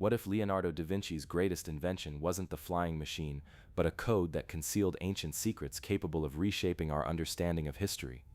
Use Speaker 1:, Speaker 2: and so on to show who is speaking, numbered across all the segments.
Speaker 1: What if Leonardo da Vinci's greatest invention wasn't the flying machine, but a code that concealed ancient secrets capable of reshaping our understanding of history?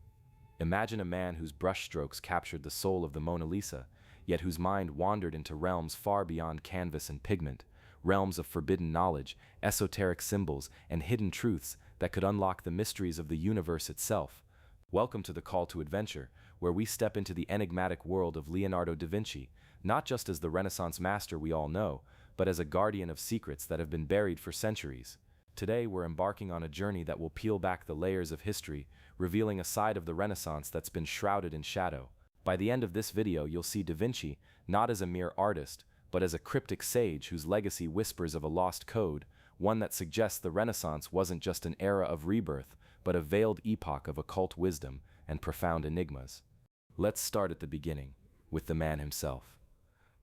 Speaker 1: Imagine a man whose brushstrokes captured the soul of the Mona Lisa, yet whose mind wandered into realms far beyond canvas and pigment, realms of forbidden knowledge, esoteric symbols, and hidden truths that could unlock the mysteries of the universe itself. Welcome to the Call to Adventure, where we step into the enigmatic world of Leonardo da Vinci, not just as the Renaissance master we all know, but as a guardian of secrets that have been buried for centuries. Today, we're embarking on a journey that will peel back the layers of history, revealing a side of the Renaissance that's been shrouded in shadow. By the end of this video, you'll see Da Vinci not as a mere artist, but as a cryptic sage whose legacy whispers of a lost code, one that suggests the Renaissance wasn't just an era of rebirth, but a veiled epoch of occult wisdom and profound enigmas. Let's start at the beginning, with the man himself.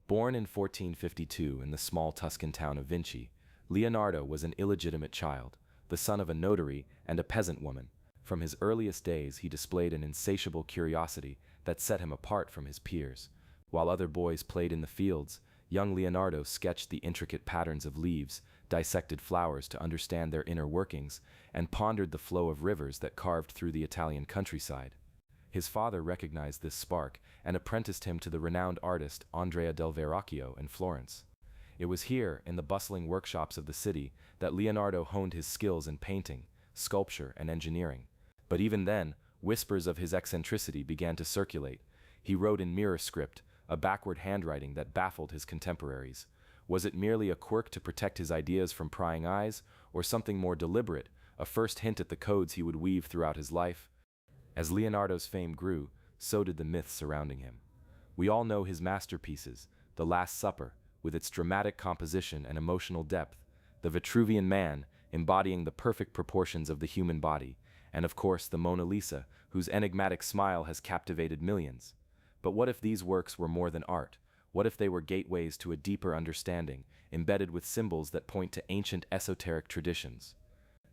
Speaker 1: Born in 1452 in the small Tuscan town of Vinci, Leonardo was an illegitimate child, the son of a notary and a peasant woman. From his earliest days, he displayed an insatiable curiosity that set him apart from his peers. While other boys played in the fields, young Leonardo sketched the intricate patterns of leaves, dissected flowers to understand their inner workings, and pondered the flow of rivers that carved through the Italian countryside. His father recognized this spark and apprenticed him to the renowned artist Andrea del Verrocchio in Florence. It was here, in the bustling workshops of the city, that Leonardo honed his skills in painting, sculpture, and engineering. But even then, whispers of his eccentricity began to circulate. He wrote in mirror script, a backward handwriting that baffled his contemporaries. Was it merely a quirk to protect his ideas from prying eyes, or something more deliberate, a first hint at the codes he would weave throughout his life? As Leonardo's fame grew, so did the myths surrounding him. We all know his masterpieces, The Last Supper, with its dramatic composition and emotional depth, The Vitruvian Man, embodying the perfect proportions of the human body, and of course the Mona Lisa, whose enigmatic smile has captivated millions. But what if these works were more than art? What if they were gateways to a deeper understanding, embedded with symbols that point to ancient esoteric traditions?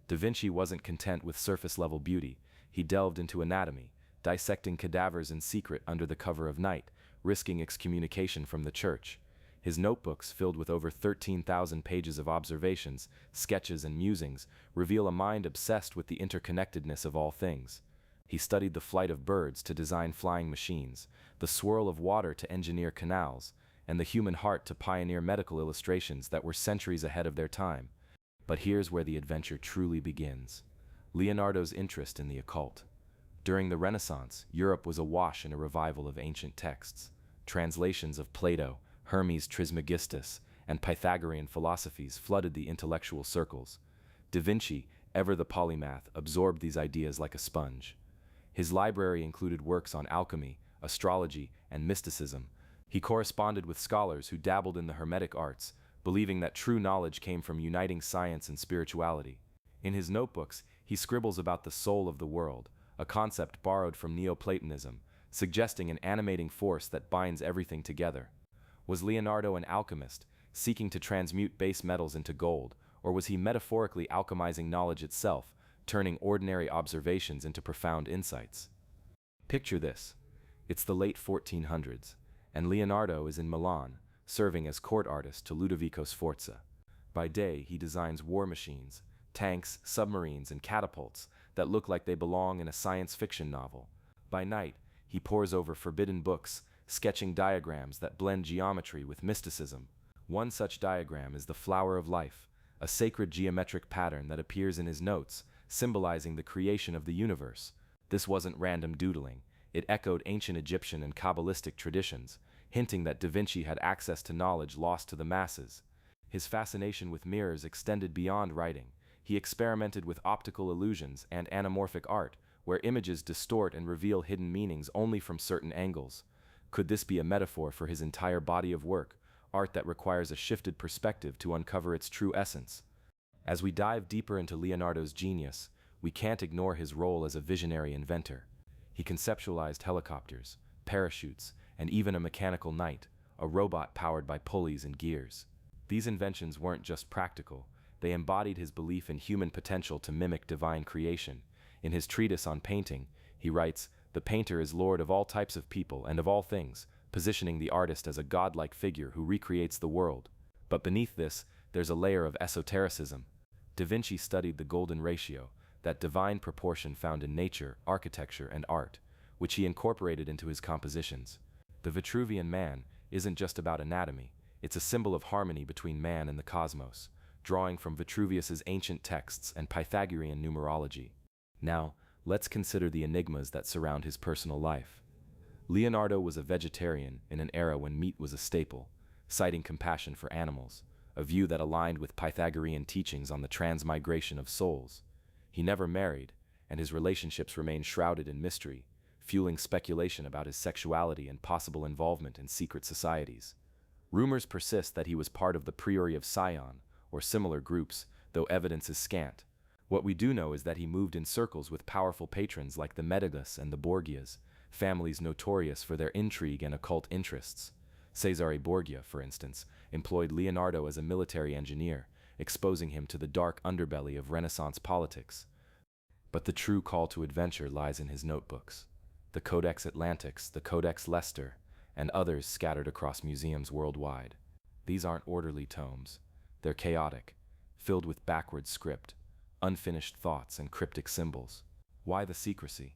Speaker 1: Da Vinci wasn't content with surface-level beauty. He delved into anatomy, dissecting cadavers in secret under the cover of night, risking excommunication from the church. His notebooks, filled with over 13,000 pages of observations, sketches, and musings, reveal a mind obsessed with the interconnectedness of all things. He studied the flight of birds to design flying machines, the swirl of water to engineer canals, and the human heart to pioneer medical illustrations that were centuries ahead of their time. But here's where the adventure truly begins. Leonardo's interest in the occult. During the Renaissance, Europe was awash in a revival of ancient texts. Translations of Plato, Hermes Trismegistus, and Pythagorean philosophies flooded the intellectual circles. Da Vinci, ever the polymath, absorbed these ideas like a sponge. His library included works on alchemy, astrology, and mysticism. He corresponded with scholars who dabbled in the Hermetic arts, believing that true knowledge came from uniting science and spirituality. In his notebooks, he scribbles about the soul of the world, a concept borrowed from Neoplatonism, suggesting an animating force that binds everything together. Was Leonardo an alchemist, seeking to transmute base metals into gold, or was he metaphorically alchemizing knowledge itself, turning ordinary observations into profound insights? Picture this. It's the late 1400s, and Leonardo is in Milan, serving as court artist to Ludovico Sforza. By day, he designs war machines, tanks, submarines, and catapults that look like they belong in a science fiction novel. By night, he pores over forbidden books, sketching diagrams that blend geometry with mysticism. One such diagram is the flower of life, a sacred geometric pattern that appears in his notes, symbolizing the creation of the universe. This wasn't random doodling. It echoed ancient Egyptian and Kabbalistic traditions, hinting that Da Vinci had access to knowledge lost to the masses. His fascination with mirrors extended beyond writing. He experimented with optical illusions and anamorphic art, where images distort and reveal hidden meanings only from certain angles. Could this be a metaphor for his entire body of work, art that requires a shifted perspective to uncover its true essence? As we dive deeper into Leonardo's genius, we can't ignore his role as a visionary inventor. He conceptualized helicopters, parachutes, and even a mechanical knight, a robot powered by pulleys and gears. These inventions weren't just practical. They embodied his belief in human potential to mimic divine creation. In his treatise on painting, he writes, "The painter is lord of all types of people and of all things, positioning the artist as a godlike figure who recreates the world." But beneath this, there's a layer of esotericism. Da Vinci studied the golden ratio, that divine proportion found in nature, architecture, and art, which he incorporated into his compositions. The Vitruvian Man isn't just about anatomy, it's a symbol of harmony between man and the cosmos, drawing from Vitruvius's ancient texts and Pythagorean numerology. Now, let's consider the enigmas that surround his personal life. Leonardo was a vegetarian in an era when meat was a staple, citing compassion for animals, a view that aligned with Pythagorean teachings on the transmigration of souls. He never married, and his relationships remained shrouded in mystery, fueling speculation about his sexuality and possible involvement in secret societies. Rumors persist that he was part of the Priori of Sion, or similar groups, though evidence is scant. What we do know is that he moved in circles with powerful patrons like the Medigas and the Borgias, families notorious for their intrigue and occult interests. Cesare Borgia, for instance, employed Leonardo as a military engineer, exposing him to the dark underbelly of Renaissance politics. But the true call to adventure lies in his notebooks. The Codex Atlanticus, the Codex Leicester, and others scattered across museums worldwide. These aren't orderly tomes. They're chaotic, filled with backward script, unfinished thoughts, and cryptic symbols. Why the secrecy?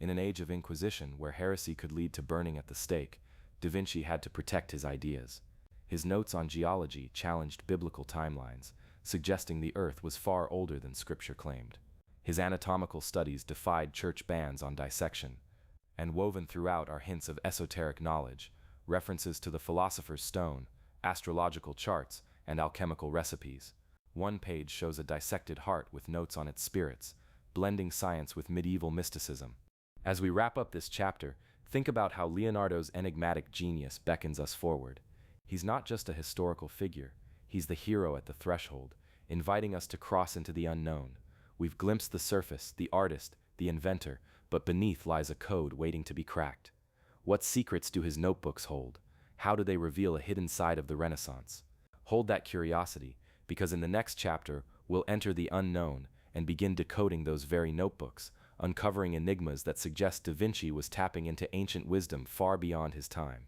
Speaker 1: In an age of inquisition where heresy could lead to burning at the stake, Da Vinci had to protect his ideas. His notes on geology challenged biblical timelines, suggesting the Earth was far older than Scripture claimed. His anatomical studies defied church bans on dissection, and woven throughout are hints of esoteric knowledge, references to the philosopher's stone, astrological charts, and alchemical recipes. One page shows a dissected heart with notes on its spirits, blending science with medieval mysticism. As we wrap up this chapter, think about how Leonardo's enigmatic genius beckons us forward. He's not just a historical figure, he's the hero at the threshold, inviting us to cross into the unknown. We've glimpsed the surface, the artist, the inventor, but beneath lies a code waiting to be cracked. What secrets do his notebooks hold? How do they reveal a hidden side of the Renaissance? Hold that curiosity, because in the next chapter, we'll enter the unknown and begin decoding those very notebooks, uncovering enigmas that suggest Da Vinci was tapping into ancient wisdom far beyond his time.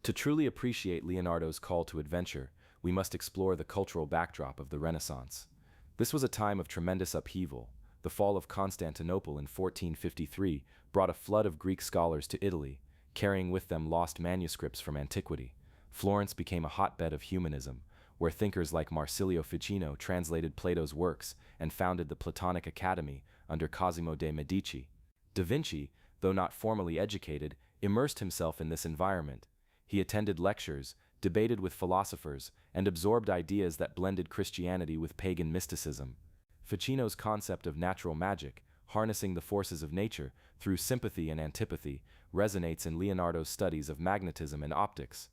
Speaker 1: To truly appreciate Leonardo's call to adventure, we must explore the cultural backdrop of the Renaissance. This was a time of tremendous upheaval. The fall of Constantinople in 1453 brought a flood of Greek scholars to Italy, carrying with them lost manuscripts from antiquity. Florence became a hotbed of humanism, where thinkers like Marsilio Ficino translated Plato's works and founded the Platonic Academy under Cosimo de' Medici. Da Vinci, though not formally educated, immersed himself in this environment. He attended lectures, debated with philosophers, and absorbed ideas that blended Christianity with pagan mysticism. Ficino's concept of natural magic, harnessing the forces of nature through sympathy and antipathy, resonates in Leonardo's studies of magnetism and optics.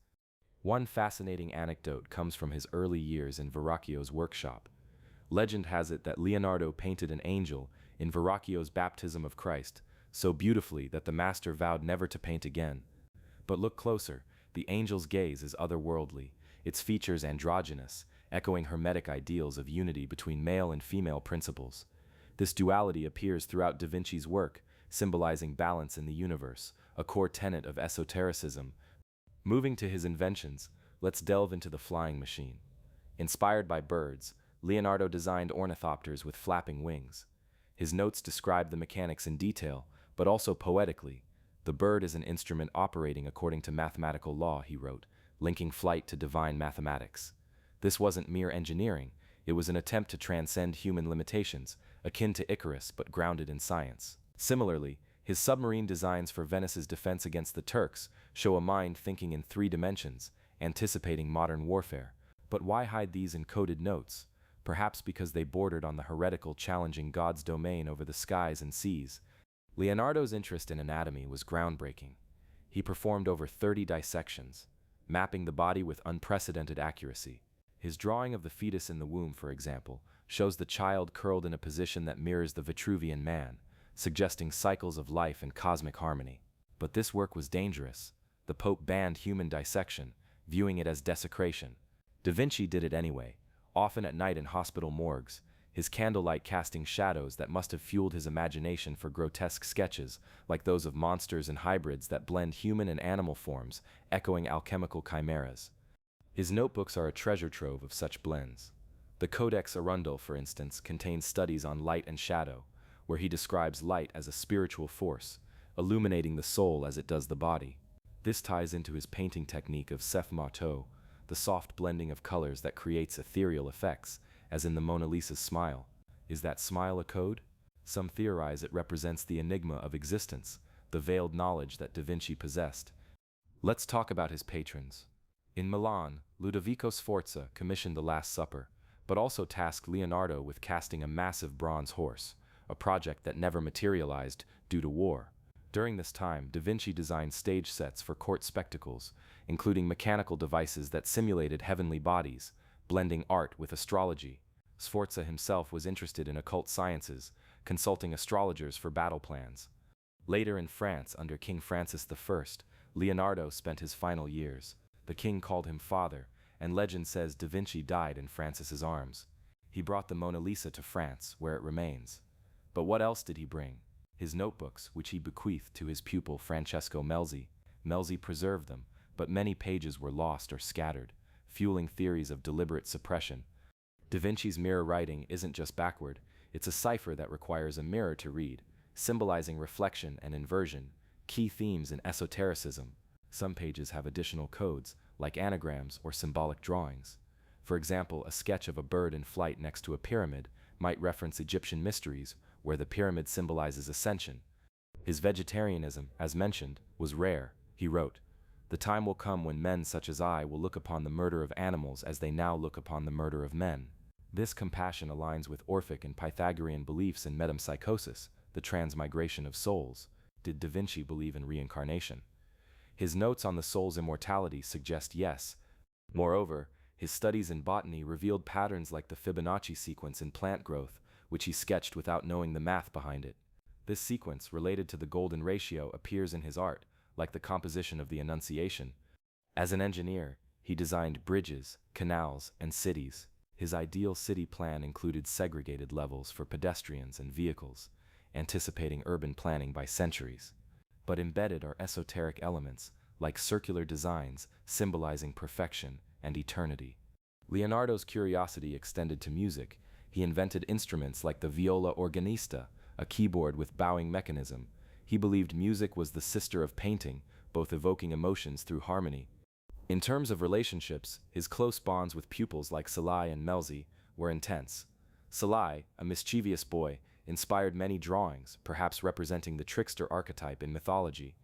Speaker 1: One fascinating anecdote comes from his early years in Verrocchio's workshop. Legend has it that Leonardo painted an angel in Verrocchio's Baptism of Christ so beautifully that the master vowed never to paint again. But look closer, the angel's gaze is otherworldly, its features androgynous, echoing Hermetic ideals of unity between male and female principles. This duality appears throughout Da Vinci's work, symbolizing balance in the universe, a core tenet of esotericism. Moving to his inventions, let's delve into the flying machine. Inspired by birds, Leonardo designed ornithopters with flapping wings. His notes describe the mechanics in detail, but also poetically. The bird is an instrument operating according to mathematical law, he wrote, linking flight to divine mathematics. This wasn't mere engineering, it was an attempt to transcend human limitations, akin to Icarus but grounded in science. Similarly, his submarine designs for Venice's defense against the Turks show a mind thinking in 3 dimensions, anticipating modern warfare. But why hide these encoded notes? Perhaps because they bordered on the heretical, challenging God's domain over the skies and seas. Leonardo's interest in anatomy was groundbreaking. He performed over 30 dissections, mapping the body with unprecedented accuracy. His drawing of the fetus in the womb, for example, shows the child curled in a position that mirrors the Vitruvian Man, suggesting cycles of life and cosmic harmony. But this work was dangerous. The Pope banned human dissection, viewing it as desecration. Da Vinci did it anyway, often at night in hospital morgues, his candlelight casting shadows that must have fueled his imagination for grotesque sketches, like those of monsters and hybrids that blend human and animal forms, echoing alchemical chimeras. His notebooks are a treasure trove of such blends. The Codex Arundel, for instance, contains studies on light and shadow, where he describes light as a spiritual force, illuminating the soul as it does the body. This ties into his painting technique of séph-motto, the soft blending of colors that creates ethereal effects, as in the Mona Lisa's smile. Is that smile a code? Some theorize it represents the enigma of existence, the veiled knowledge that Da Vinci possessed. Let's talk about his patrons. In Milan, Ludovico Sforza commissioned the Last Supper, but also tasked Leonardo with casting a massive bronze horse, a project that never materialized due to war. During this time, Da Vinci designed stage sets for court spectacles, including mechanical devices that simulated heavenly bodies, blending art with astrology. Sforza himself was interested in occult sciences, consulting astrologers for battle plans. Later in France, under King Francis I, Leonardo spent his final years. The king called him father, and legend says Da Vinci died in Francis's arms. He brought the Mona Lisa to France, where it remains. But what else did he bring? His notebooks, which he bequeathed to his pupil Francesco Melzi. Melzi preserved them, but many pages were lost or scattered, fueling theories of deliberate suppression. Da Vinci's mirror writing isn't just backward, it's a cipher that requires a mirror to read, symbolizing reflection and inversion, key themes in esotericism. Some pages have additional codes, like anagrams or symbolic drawings. For example, a sketch of a bird in flight next to a pyramid might reference Egyptian mysteries, where the pyramid symbolizes ascension. His vegetarianism, as mentioned, was rare. He wrote, "The time will come when men such as I will look upon the murder of animals as they now look upon the murder of men." This compassion aligns with Orphic and Pythagorean beliefs in metempsychosis, the transmigration of souls. Did Da Vinci believe in reincarnation? His notes on the soul's immortality suggest yes. Moreover, his studies in botany revealed patterns like the Fibonacci sequence in plant growth, which he sketched without knowing the math behind it. This sequence, related to the golden ratio, appears in his art, like the composition of the Annunciation. As an engineer, he designed bridges, canals, and cities. His ideal city plan included segregated levels for pedestrians and vehicles, anticipating urban planning by centuries. But embedded are esoteric elements, like circular designs symbolizing perfection and eternity. Leonardo's curiosity extended to music. He invented instruments like the viola organista, a keyboard with bowing mechanism. He believed music was the sister of painting, both evoking emotions through harmony. In terms of relationships, his close bonds with pupils like Salai and Melzi were intense. Salai, a mischievous boy, inspired many drawings, perhaps representing the trickster archetype in mythology.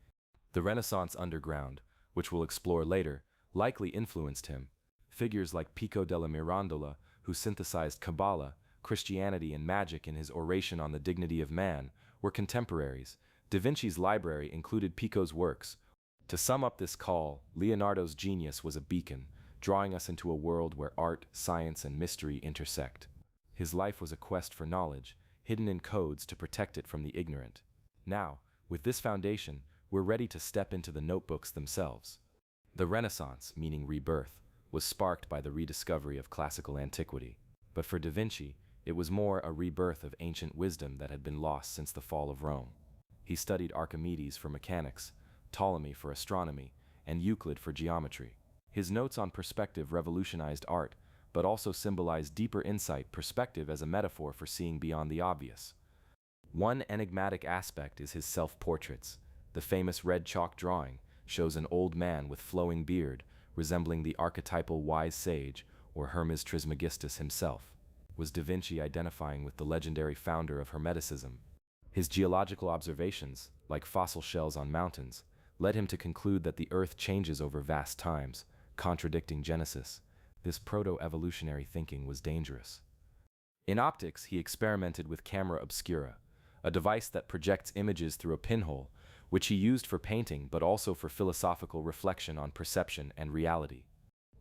Speaker 1: The Renaissance underground, which we'll explore later, likely influenced him. Figures like Pico della Mirandola, who synthesized Kabbalah, Christianity, and magic in his Oration on the Dignity of Man, were contemporaries. Da Vinci's library included Pico's works. To sum up this call, Leonardo's genius was a beacon, drawing us into a world where art, science, and mystery intersect. His life was a quest for knowledge, hidden in codes to protect it from the ignorant. Now, with this foundation, we're ready to step into the notebooks themselves. The Renaissance, meaning rebirth, was sparked by the rediscovery of classical antiquity. But for Da Vinci, it was more a rebirth of ancient wisdom that had been lost since the fall of Rome. He studied Archimedes for mechanics, Ptolemy for astronomy, and Euclid for geometry. His notes on perspective revolutionized art, but also symbolized deeper insight, perspective as a metaphor for seeing beyond the obvious. One enigmatic aspect is his self-portraits. The famous red chalk drawing shows an old man with flowing beard, resembling the archetypal wise sage, or Hermes Trismegistus himself. Was Da Vinci identifying with the legendary founder of Hermeticism? His geological observations, like fossil shells on mountains, led him to conclude that the Earth changes over vast times, contradicting Genesis. This proto-evolutionary thinking was dangerous. In optics, he experimented with camera obscura, a device that projects images through a pinhole, which he used for painting but also for philosophical reflection on perception and reality.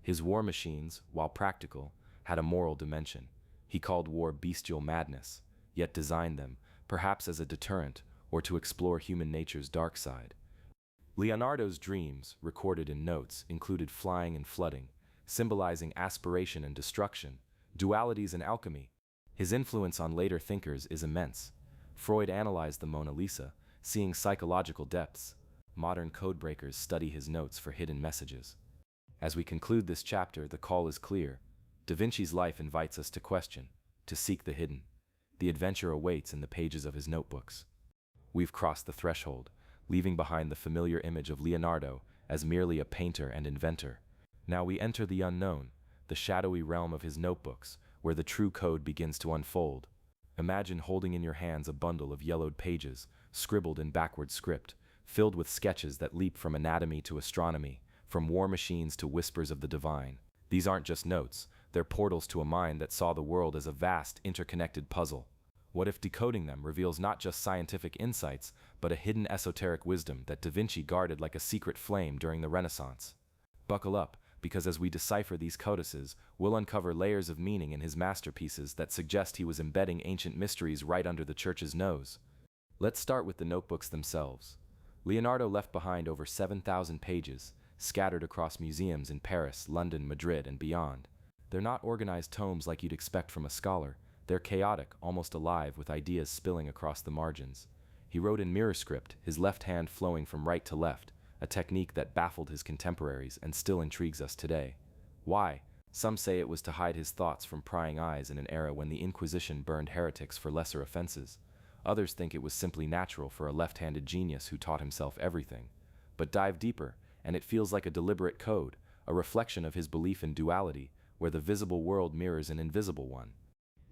Speaker 1: His war machines, while practical, had a moral dimension. He called war bestial madness, yet designed them, perhaps as a deterrent or to explore human nature's dark side. Leonardo's dreams, recorded in notes, included flying and flooding, symbolizing aspiration and destruction, dualities and alchemy. His influence on later thinkers is immense. Freud analyzed the Mona Lisa, seeing psychological depths. Modern codebreakers study his notes for hidden messages. As we conclude this chapter, the call is clear. Da Vinci's life invites us to question, to seek the hidden. The adventure awaits in the pages of his notebooks. We've crossed the threshold, leaving behind the familiar image of Leonardo as merely a painter and inventor. Now we enter the unknown, the shadowy realm of his notebooks, where the true code begins to unfold. Imagine holding in your hands a bundle of yellowed pages, scribbled in backward script, filled with sketches that leap from anatomy to astronomy, from war machines to whispers of the divine. These aren't just notes, they're portals to a mind that saw the world as a vast, interconnected puzzle. What if decoding them reveals not just scientific insights, but a hidden esoteric wisdom that Da Vinci guarded like a secret flame during the Renaissance? Buckle up, because as we decipher these codices, we'll uncover layers of meaning in his masterpieces that suggest he was embedding ancient mysteries right under the church's nose. Let's start with the notebooks themselves. Leonardo left behind over 7,000 pages, scattered across museums in Paris, London, Madrid, and beyond. They're not organized tomes like you'd expect from a scholar. They're chaotic, almost alive, with ideas spilling across the margins. He wrote in mirror script, his left hand flowing from right to left, a technique that baffled his contemporaries and still intrigues us today. Why? Some say it was to hide his thoughts from prying eyes in an era when the Inquisition burned heretics for lesser offenses. Others think it was simply natural for a left-handed genius who taught himself everything. But dive deeper, and it feels like a deliberate code, a reflection of his belief in duality, where the visible world mirrors an invisible one.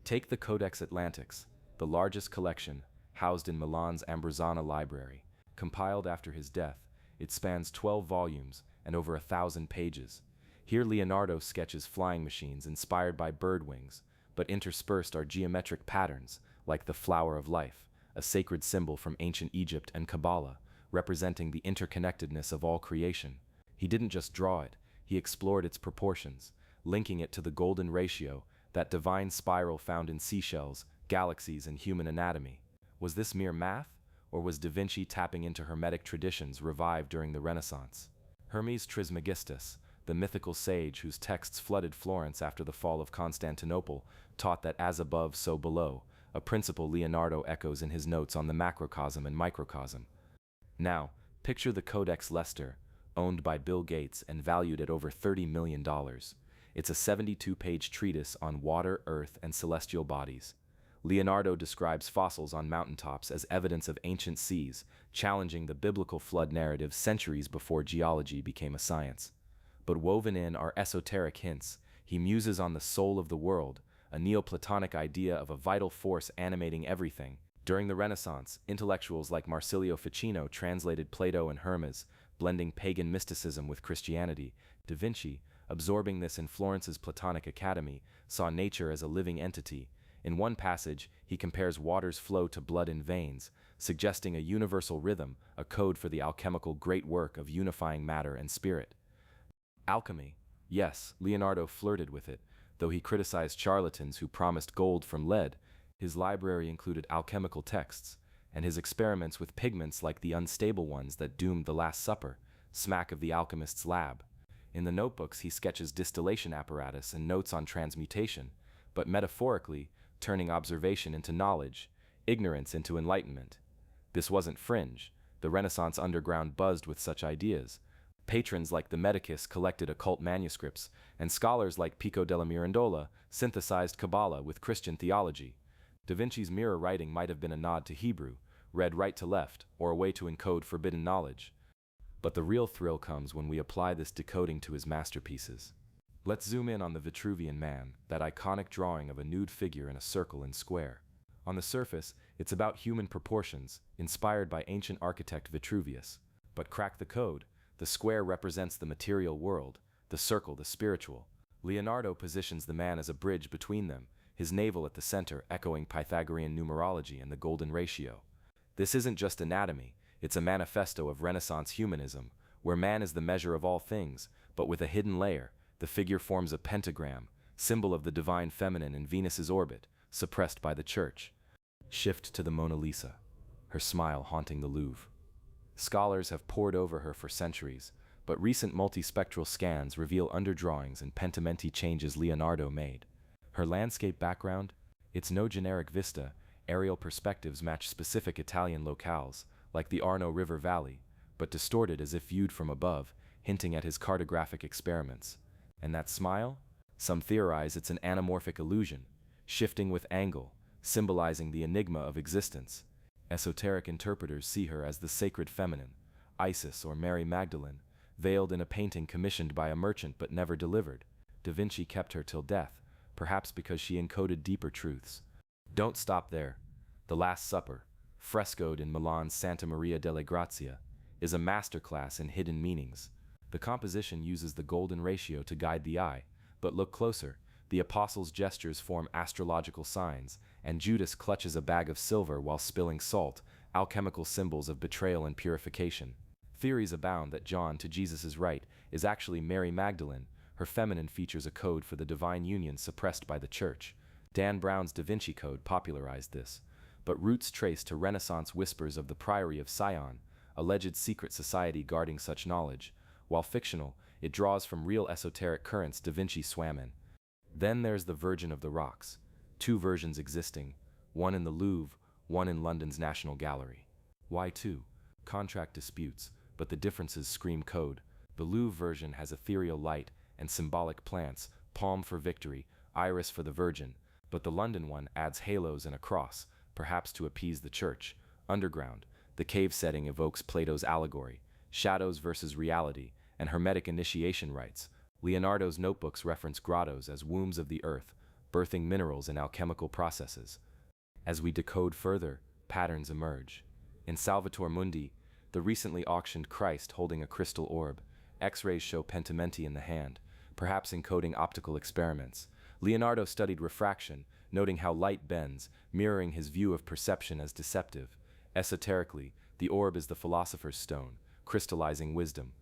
Speaker 1: Take the Codex Atlanticus, the largest collection, housed in Milan's Ambrosiana library. Compiled after his death, it spans 12 volumes and over 1,000 pages. Here Leonardo sketches flying machines inspired by bird wings, but interspersed are geometric patterns, like the flower of life, a sacred symbol from ancient Egypt and Kabbalah, representing the interconnectedness of all creation. He didn't just draw it, he explored its proportions, linking it to the golden ratio, that divine spiral found in seashells, galaxies, and human anatomy. Was this mere math, or was Da Vinci tapping into Hermetic traditions revived during the Renaissance? Hermes Trismegistus, the mythical sage whose texts flooded Florence after the fall of Constantinople, taught that as above, so below, a principle Leonardo echoes in his notes on the macrocosm and microcosm. Now, picture the Codex Leicester, owned by Bill Gates and valued at over $30 million. It's a 72-page treatise on water, earth, and celestial bodies. Leonardo describes fossils on mountaintops as evidence of ancient seas, challenging the biblical flood narrative centuries before geology became a science. But woven in are esoteric hints. He muses on the soul of the world, a Neoplatonic idea of a vital force animating everything. During the Renaissance, intellectuals like Marsilio Ficino translated Plato and Hermes, blending pagan mysticism with Christianity. Da Vinci, absorbing this in Florence's Platonic Academy, saw nature as a living entity. In one passage, he compares water's flow to blood in veins, suggesting a universal rhythm, a code for the alchemical great work of unifying matter and spirit. Alchemy. Yes, Leonardo flirted with it, though he criticized charlatans who promised gold from lead. His library included alchemical texts, and his experiments with pigments like the unstable ones that doomed the Last Supper, smack of the alchemist's lab. In the notebooks, he sketches distillation apparatus and notes on transmutation, but metaphorically, turning observation into knowledge, ignorance into enlightenment. This wasn't fringe. The Renaissance underground buzzed with such ideas. Patrons like the Medicus collected occult manuscripts, and scholars like Pico della Mirandola synthesized Kabbalah with Christian theology. Da Vinci's mirror writing might have been a nod to Hebrew, read right to left, or a way to encode forbidden knowledge. But the real thrill comes when we apply this decoding to his masterpieces. Let's zoom in on the Vitruvian Man, that iconic drawing of a nude figure in a circle and square. On the surface, it's about human proportions, inspired by ancient architect Vitruvius. But crack the code. The square represents the material world, the circle the spiritual. Leonardo positions the man as a bridge between them, his navel at the center echoing Pythagorean numerology and the golden ratio. This isn't just anatomy, it's a manifesto of Renaissance humanism, where man is the measure of all things, but with a hidden layer. The figure forms a pentagram, symbol of the divine feminine in Venus's orbit, suppressed by the church. Shift to the Mona Lisa, her smile haunting the Louvre. Scholars have pored over her for centuries, but recent multispectral scans reveal underdrawings and pentimenti changes Leonardo made. Her landscape background? It's no generic vista. Aerial perspectives match specific Italian locales, like the Arno River Valley, but distorted as if viewed from above. hinting at his cartographic experiments. And that smile? Some theorize it's an anamorphic illusion, shifting with angle, symbolizing the enigma of existence. Esoteric interpreters see her as the sacred feminine, Isis or Mary Magdalene, veiled in a painting commissioned by a merchant but never delivered. Da Vinci kept her till death, perhaps because she encoded deeper truths. Don't stop there. The Last Supper, frescoed in Milan's Santa Maria delle Grazie, is a masterclass in hidden meanings. The composition uses the golden ratio to guide the eye, but look closer. The apostles' gestures form astrological signs, and Judas clutches a bag of silver while spilling salt, alchemical symbols of betrayal and purification. Theories abound that John, to Jesus' right, is actually Mary Magdalene. Her feminine features a code for the divine union suppressed by the Church. Dan Brown's Da Vinci Code popularized this, but roots trace to Renaissance whispers of the Priory of Sion, alleged secret society guarding such knowledge. While fictional, it draws from real esoteric currents Da Vinci swam in. Then there's the Virgin of the Rocks, two versions existing, one in the Louvre, one in London's National Gallery. Why two? Contract disputes, but the differences scream code. The Louvre version has ethereal light and symbolic plants, palm for victory, iris for the Virgin, but the London one adds halos and a cross, perhaps to appease the Church. Underground, the cave setting evokes Plato's allegory, shadows versus reality, and Hermetic initiation rites. Leonardo's notebooks reference grottos as wombs of the earth, birthing minerals and alchemical processes. As we decode further, patterns emerge. In Salvator Mundi, the recently auctioned Christ holding a crystal orb, X-rays show pentimenti in the hand, perhaps encoding optical experiments. Leonardo studied refraction, noting how light bends, mirroring his view of perception as deceptive. Esoterically, the orb is the philosopher's stone, crystallizing wisdom.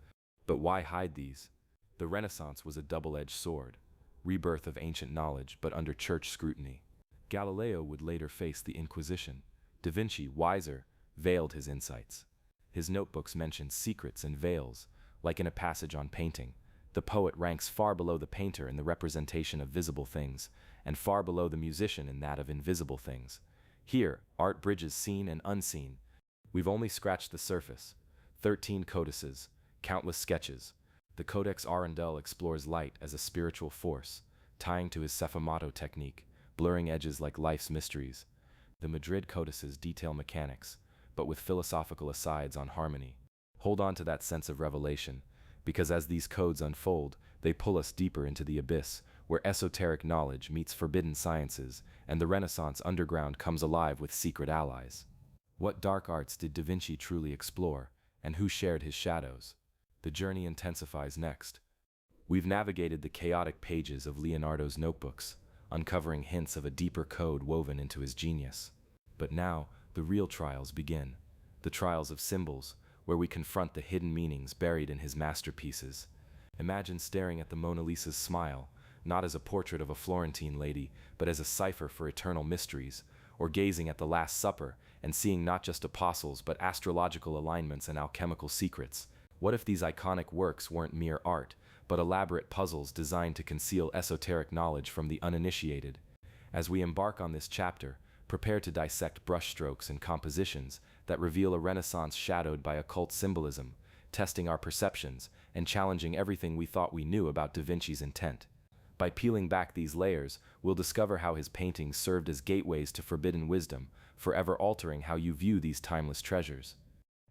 Speaker 1: But why hide these? The Renaissance was a double-edged sword, rebirth of ancient knowledge but under church scrutiny. Galileo would later face the Inquisition. Da Vinci, wiser, veiled his insights. His notebooks mention secrets and veils, like in a passage on painting. The poet ranks far below the painter in the representation of visible things, and far below the musician in that of invisible things. Here, art bridges seen and unseen. We've only scratched the surface. 13 codices, countless sketches. The Codex Arundel explores light as a spiritual force, tying to his Sfumato technique, blurring edges like life's mysteries. The Madrid codices detail mechanics, but with philosophical asides on harmony. Hold on to that sense of revelation, because as these codes unfold, they pull us deeper into the abyss, where esoteric knowledge meets forbidden sciences, and the Renaissance underground comes alive with secret allies. What dark arts did Da Vinci truly explore, and who shared his shadows? The journey intensifies next. We've navigated the chaotic pages of Leonardo's notebooks, uncovering hints of a deeper code woven into his genius. But now, the real trials begin. The trials of symbols, where we confront the hidden meanings buried in his masterpieces. Imagine staring at the Mona Lisa's smile, not as a portrait of a Florentine lady, but as a cipher for eternal mysteries, or gazing at the Last Supper and seeing not just apostles but astrological alignments and alchemical secrets. What if these iconic works weren't mere art, but elaborate puzzles designed to conceal esoteric knowledge from the uninitiated? As we embark on this chapter, prepare to dissect brushstrokes and compositions that reveal a Renaissance shadowed by occult symbolism, testing our perceptions and challenging everything we thought we knew about Da Vinci's intent. By peeling back these layers, we'll discover how his paintings served as gateways to forbidden wisdom, forever altering how you view these timeless treasures.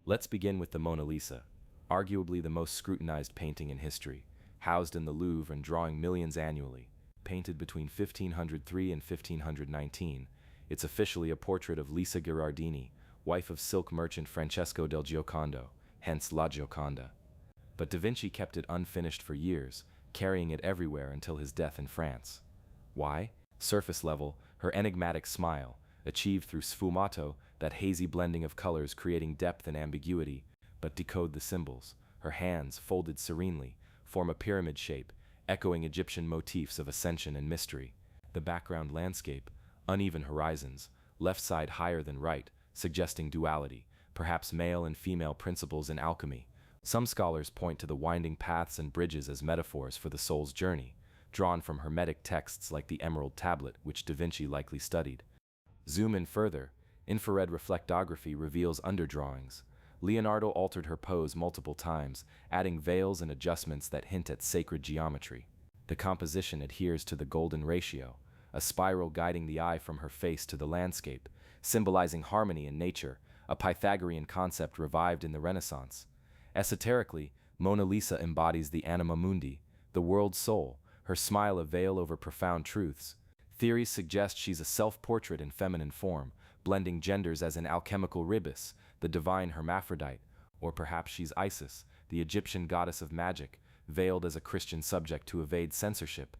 Speaker 1: Let's begin with the Mona Lisa, arguably the most scrutinized painting in history, housed in the Louvre and drawing millions annually. Painted between 1503 and 1519, it's officially a portrait of Lisa Gherardini, wife of silk merchant Francesco del Giocondo, hence La Gioconda. But Da Vinci kept it unfinished for years, carrying it everywhere until his death in France. Why? Surface level, her enigmatic smile, achieved through sfumato, that hazy blending of colors creating depth and ambiguity. But decode the symbols. Her hands, folded serenely, form a pyramid shape, echoing Egyptian motifs of ascension and mystery. The background landscape, uneven horizons, left side higher than right, suggesting duality, perhaps male and female principles in alchemy. Some scholars point to the winding paths and bridges as metaphors for the soul's journey, drawn from Hermetic texts like the Emerald Tablet, which Da Vinci likely studied. Zoom in further, infrared reflectography reveals underdrawings, Leonardo altered her pose multiple times, adding veils and adjustments that hint at sacred geometry. The composition adheres to the golden ratio, a spiral guiding the eye from her face to the landscape, symbolizing harmony in nature, a Pythagorean concept revived in the Renaissance. Esoterically, Mona Lisa embodies the anima mundi, the world's soul, her smile a veil over profound truths. Theories suggest she's a self-portrait in feminine form, blending genders as in alchemical ribis, the divine hermaphrodite, or perhaps she's Isis, the Egyptian goddess of magic, veiled as a Christian subject to evade censorship.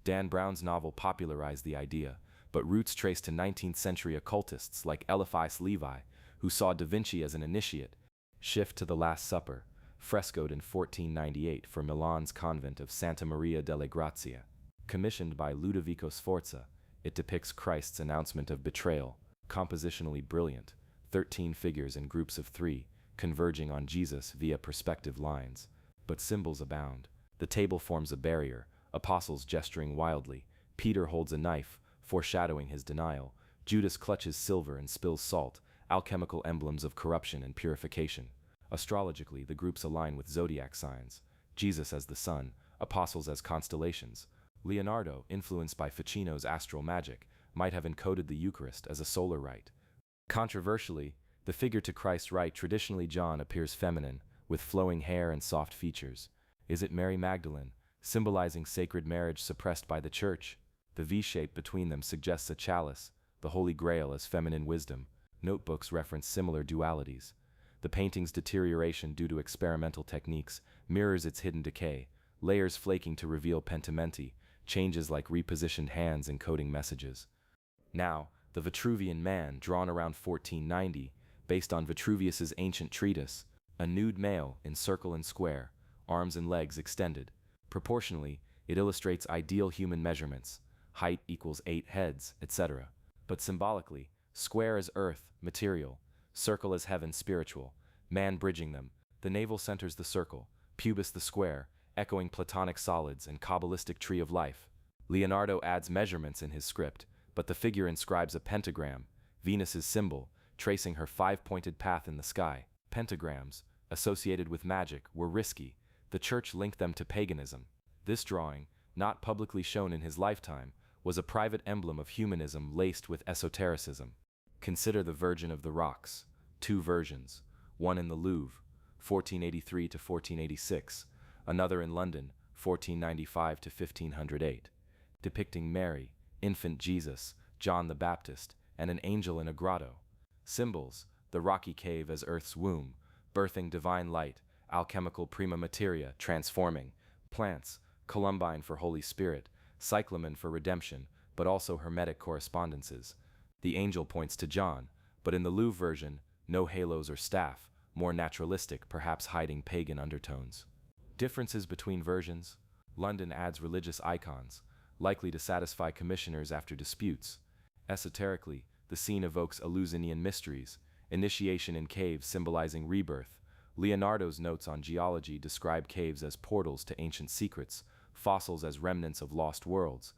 Speaker 1: Dan Brown's novel popularized the idea, but roots trace to 19th century occultists like Eliphas Levi, who saw Da Vinci as an initiate. Shift to The Last Supper, frescoed in 1498 for Milan's convent of Santa Maria delle Grazie. Commissioned by Ludovico Sforza, it depicts Christ's announcement of betrayal, compositionally brilliant, 13 figures in groups of 3, converging on Jesus via perspective lines. But symbols abound. The table forms a barrier, apostles gesturing wildly, Peter holds a knife, foreshadowing his denial, Judas clutches silver and spills salt, alchemical emblems of corruption and purification. Astrologically, the groups align with zodiac signs, Jesus as the sun, apostles as constellations. Leonardo, influenced by Ficino's astral magic, might have encoded the Eucharist as a solar rite. Controversially, the figure to Christ's right, traditionally John, appears feminine, with flowing hair and soft features. Is it Mary Magdalene, symbolizing sacred marriage suppressed by the Church? The V-shape between them suggests a chalice, the Holy Grail as feminine wisdom. Notebooks reference similar dualities. The painting's deterioration due to experimental techniques mirrors its hidden decay, layers flaking to reveal pentimenti, changes like repositioned hands encoding messages. Now, the Vitruvian Man, drawn around 1490, based on Vitruvius's ancient treatise, a nude male in circle and square, arms and legs extended. Proportionally, it illustrates ideal human measurements, height equals 8 heads, etc. But symbolically, square as earth, material, circle as heaven, spiritual, man bridging them. The navel centers the circle, pubis the square, echoing Platonic solids and Kabbalistic tree of life. Leonardo adds measurements in his script, but the figure inscribes a pentagram, Venus's symbol, tracing her 5-pointed path in the sky. Pentagrams, associated with magic, were risky. The Church linked them to paganism. This drawing, not publicly shown in his lifetime, was a private emblem of humanism laced with esotericism. Consider the Virgin of the Rocks, 2 versions, one in the Louvre, 1483 to 1486, another in London, 1495 to 1508, depicting Mary, infant Jesus, John the Baptist, and an angel in a grotto. Symbols: the rocky cave as Earth's womb, birthing divine light, alchemical prima materia, transforming, plants, columbine for Holy Spirit, cyclamen for redemption, but also hermetic correspondences. The angel points to John, but in the Louvre version, no halos or staff, more naturalistic, perhaps hiding pagan undertones. Differences between versions: London adds religious icons, likely to satisfy commissioners after disputes. Esoterically, the scene evokes Eleusinian mysteries, initiation in caves symbolizing rebirth. Leonardo's notes on geology describe caves as portals to ancient secrets, fossils as remnants of lost worlds.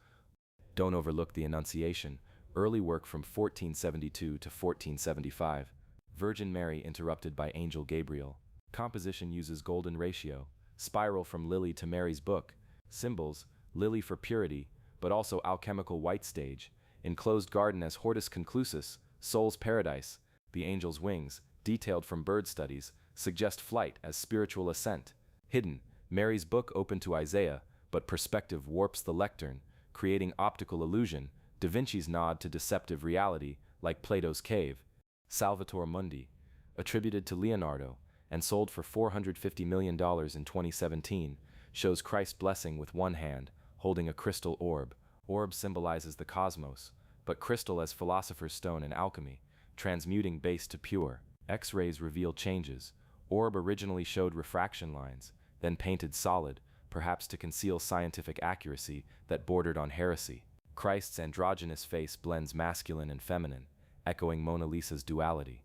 Speaker 1: Don't overlook the Annunciation, early work from 1472 to 1475. Virgin Mary interrupted by Angel Gabriel. Composition uses golden ratio, spiral from Lily to Mary's book. Symbols: lily for purity, but also alchemical white stage. Enclosed garden as Hortus Conclusus, soul's paradise. The angel's wings, detailed from bird studies, suggest flight as spiritual ascent. Hidden: Mary's book open to Isaiah, but perspective warps the lectern, creating optical illusion. Da Vinci's nod to deceptive reality, like Plato's cave. Salvator Mundi, attributed to Leonardo, and sold for $450 million in 2017, shows Christ's blessing with one hand, holding a crystal orb. Orb symbolizes the cosmos, but crystal as philosopher's stone in alchemy, transmuting base to pure. X-rays reveal changes. Orb originally showed refraction lines, then painted solid, perhaps to conceal scientific accuracy that bordered on heresy. Christ's androgynous face blends masculine and feminine, echoing Mona Lisa's duality.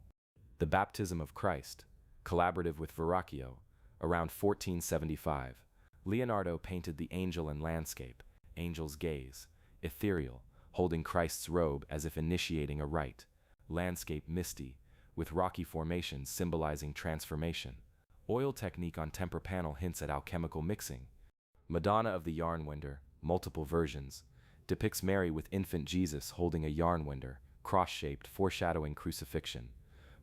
Speaker 1: The Baptism of Christ, collaborative with Verrocchio, around 1475. Leonardo painted the angel and landscape, angel's gaze, ethereal, holding Christ's robe as if initiating a rite. Landscape misty, with rocky formations symbolizing transformation. Oil technique on temper panel hints at alchemical mixing. Madonna of the Yarn Winder, multiple versions, depicts Mary with infant Jesus holding a yarn winder, cross-shaped, foreshadowing crucifixion,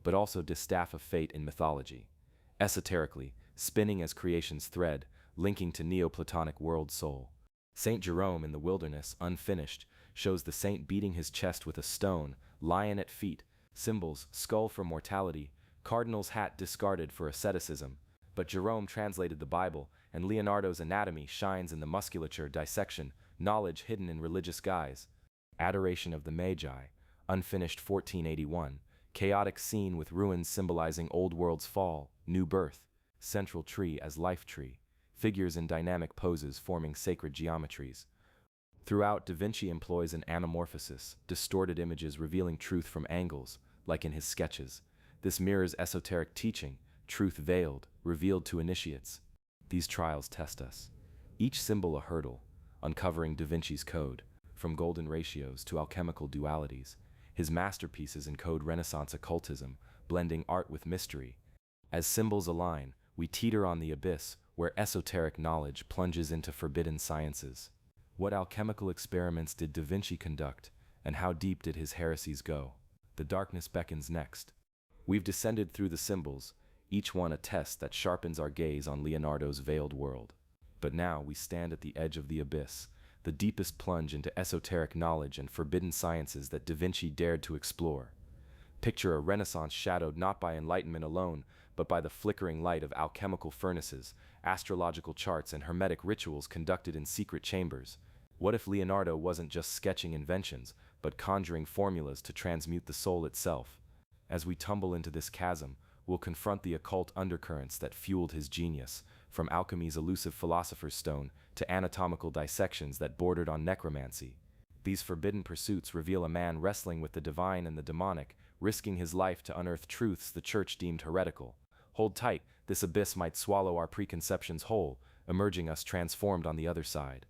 Speaker 1: but also distaff of fate in mythology. Esoterically, spinning as creation's thread, linking to Neoplatonic world soul. Saint Jerome in the Wilderness, unfinished, shows the saint beating his chest with a stone, lion at feet, symbols, skull for mortality, cardinal's hat discarded for asceticism. But Jerome translated the Bible, and Leonardo's anatomy shines in the musculature dissection, knowledge hidden in religious guise. Adoration of the Magi, unfinished 1481, chaotic scene with ruins symbolizing old world's fall, new birth, central tree as life tree, figures in dynamic poses forming sacred geometries. Throughout, Da Vinci employs an anamorphosis, distorted images revealing truth from angles, like in his sketches. This mirrors esoteric teaching, truth veiled, revealed to initiates. These trials test us. Each symbol a hurdle, uncovering Da Vinci's code, from golden ratios to alchemical dualities. His masterpieces encode Renaissance occultism, blending art with mystery. As symbols align, we teeter on the abyss, where esoteric knowledge plunges into forbidden sciences. What alchemical experiments did Da Vinci conduct, and how deep did his heresies go? The darkness beckons next. We've descended through the symbols, each one a test that sharpens our gaze on Leonardo's veiled world. But now we stand at the edge of the abyss, the deepest plunge into esoteric knowledge and forbidden sciences that Da Vinci dared to explore. Picture a Renaissance shadowed not by enlightenment alone, but by the flickering light of alchemical furnaces, astrological charts, and hermetic rituals conducted in secret chambers. What if Leonardo wasn't just sketching inventions, but conjuring formulas to transmute the soul itself? As we tumble into this chasm, we'll confront the occult undercurrents that fueled his genius, from alchemy's elusive philosopher's stone to anatomical dissections that bordered on necromancy. These forbidden pursuits reveal a man wrestling with the divine and the demonic, risking his life to unearth truths the church deemed heretical. Hold tight, this abyss might swallow our preconceptions whole, emerging us transformed on the other side.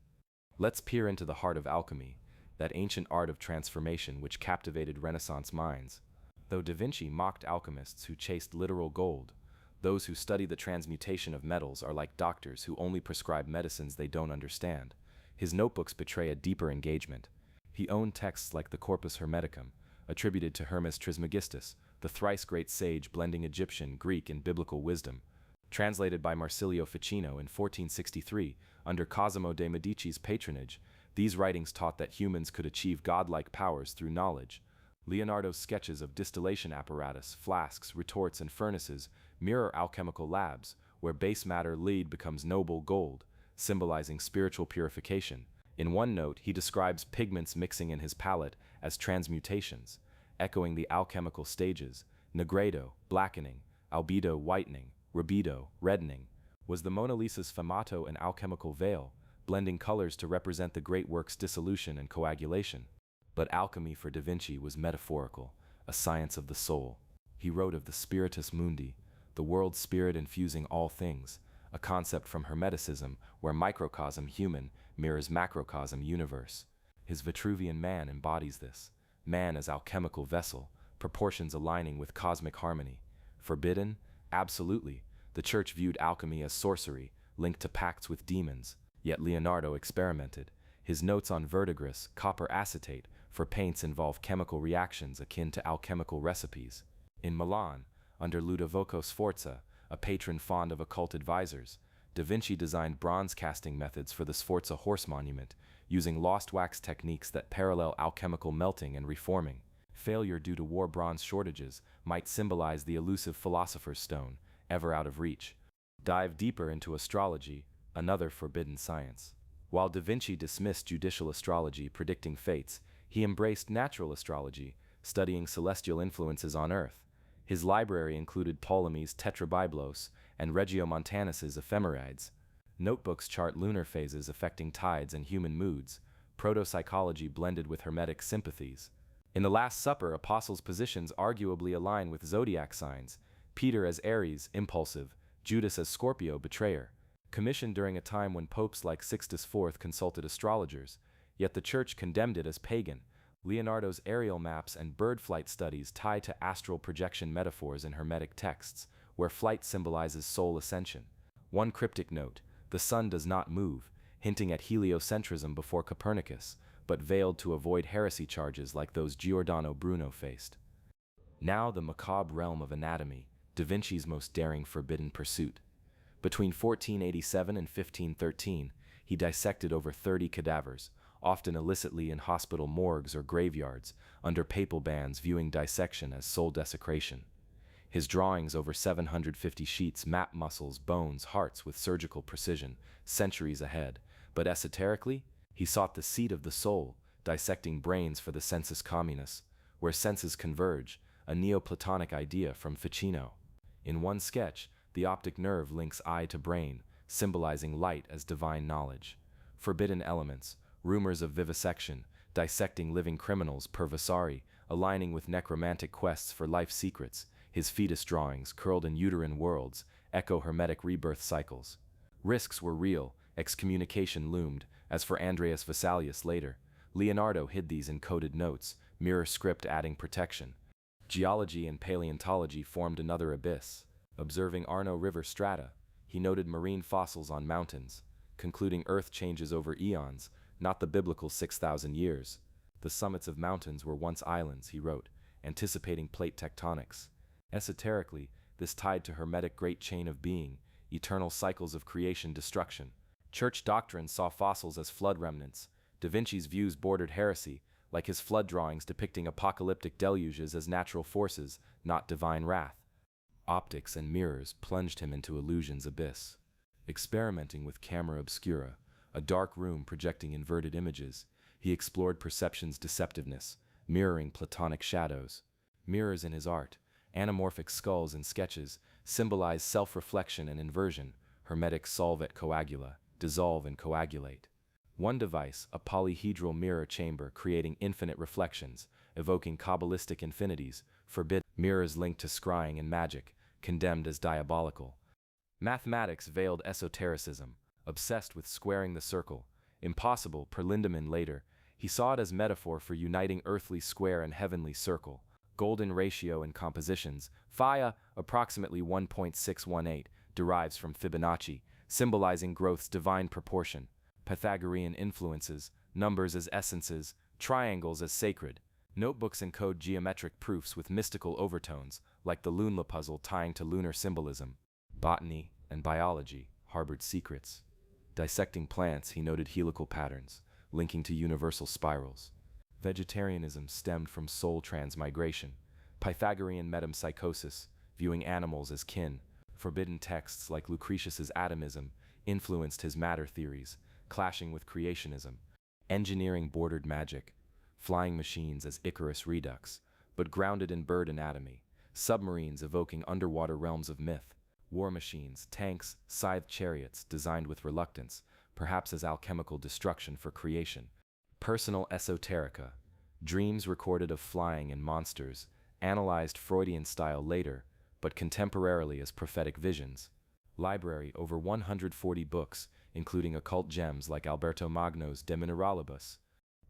Speaker 1: Let's peer into the heart of alchemy, that ancient art of transformation which captivated Renaissance minds. Though Da Vinci mocked alchemists who chased literal gold, those who study the transmutation of metals are like doctors who only prescribe medicines they don't understand. His notebooks betray a deeper engagement. He owned texts like the Corpus Hermeticum, attributed to Hermes Trismegistus, the thrice great sage blending Egyptian, Greek, and biblical wisdom. Translated by Marsilio Ficino in 1463, under Cosimo de' Medici's patronage, these writings taught that humans could achieve godlike powers through knowledge. Leonardo's sketches of distillation apparatus, flasks, retorts, and furnaces mirror alchemical labs, where base matter lead becomes noble gold, symbolizing spiritual purification. In one note, he describes pigments mixing in his palette as transmutations, echoing the alchemical stages: nigredo, blackening; albedo, whitening; rubedo, reddening. Was the Mona Lisa's sfumato an alchemical veil, blending colors to represent the great work's dissolution and coagulation? But alchemy for Da Vinci was metaphorical, a science of the soul. He wrote of the spiritus mundi, the world spirit infusing all things, a concept from Hermeticism where microcosm human mirrors macrocosm universe. His Vitruvian Man embodies this. Man as alchemical vessel, proportions aligning with cosmic harmony. Forbidden? Absolutely. The church viewed alchemy as sorcery, linked to pacts with demons. Yet Leonardo experimented. His notes on verdigris, copper acetate, for paints involve chemical reactions akin to alchemical recipes. In Milan, under Ludovico Sforza, a patron fond of occult advisors, Da Vinci designed bronze casting methods for the Sforza horse monument, using lost wax techniques that parallel alchemical melting and reforming. Failure due to war bronze shortages might symbolize the elusive philosopher's stone, ever out of reach. Dive deeper into astrology, another forbidden science. While Da Vinci dismissed judicial astrology predicting fates, he embraced natural astrology, studying celestial influences on Earth. His library included Ptolemy's Tetrabiblos and Regiomontanus's Ephemerides. Notebooks chart lunar phases affecting tides and human moods, proto-psychology blended with hermetic sympathies. In the Last Supper, apostles' positions arguably align with zodiac signs: Peter as Aries, impulsive; Judas as Scorpio, betrayer. Commissioned during a time when popes like Sixtus IV consulted astrologers, yet the church condemned it as pagan. Leonardo's aerial maps and bird flight studies tie to astral projection metaphors in Hermetic texts, where flight symbolizes soul ascension. One cryptic note: the sun does not move, hinting at heliocentrism before Copernicus, but veiled to avoid heresy charges like those Giordano Bruno faced. Now the macabre realm of anatomy, Da Vinci's most daring forbidden pursuit. Between 1487 and 1513, he dissected over 30 cadavers, often illicitly in hospital morgues or graveyards, under papal bans viewing dissection as soul desecration. His drawings over 750 sheets map muscles, bones, hearts with surgical precision, centuries ahead, but esoterically, he sought the seat of the soul, dissecting brains for the sensus communis, where senses converge, a Neoplatonic idea from Ficino. In one sketch, the optic nerve links eye to brain, symbolizing light as divine knowledge. Forbidden elements, rumors of vivisection, dissecting living criminals per Vasari, aligning with necromantic quests for life secrets. His fetus drawings, curled in uterine worlds, echo Hermetic rebirth cycles. Risks were real, excommunication loomed, as for Andreas Vesalius later. Leonardo hid these in coded notes, mirror script adding protection. Geology and paleontology formed another abyss. Observing Arno River strata, he noted marine fossils on mountains, concluding Earth changes over eons, not the biblical 6,000 years. The summits of mountains were once islands, he wrote, anticipating plate tectonics. Esoterically, this tied to Hermetic great chain of being, eternal cycles of creation-destruction. Church doctrine saw fossils as flood remnants. Da Vinci's views bordered heresy, like his flood drawings depicting apocalyptic deluges as natural forces, not divine wrath. Optics and mirrors plunged him into illusion's abyss. Experimenting with camera obscura, a dark room projecting inverted images, he explored perception's deceptiveness, mirroring Platonic shadows. Mirrors in his art, anamorphic skulls in sketches, symbolize self-reflection and inversion. Hermetic solve et coagula, dissolve and coagulate. One device, a polyhedral mirror chamber creating infinite reflections, evoking Kabbalistic infinities, forbidden. Mirrors linked to scrying and magic, condemned as diabolical. Mathematics veiled esotericism, obsessed with squaring the circle. Impossible, per Lindemann later, he saw it as metaphor for uniting earthly square and heavenly circle. Golden ratio in compositions, phi approximately 1.618, derives from Fibonacci, symbolizing growth's divine proportion. Pythagorean influences, numbers as essences, triangles as sacred. Notebooks encode geometric proofs with mystical overtones, like the Lunla puzzle tying to lunar symbolism. Botany and biology harbored secrets. Dissecting plants, he noted helical patterns, linking to universal spirals. Vegetarianism stemmed from soul transmigration. Pythagorean metempsychosis, viewing animals as kin. Forbidden texts like Lucretius's atomism influenced his matter theories, clashing with creationism. Engineering bordered magic, flying machines as Icarus Redux, but grounded in bird anatomy. Submarines evoking underwater realms of myth. War machines, tanks, scythed chariots designed with reluctance, perhaps as alchemical destruction for creation. Personal esoterica, dreams recorded of flying and monsters, analyzed Freudian style later, but contemporarily as prophetic visions. Library, over 140 books, including occult gems like Alberto Magno's De Mineralibus.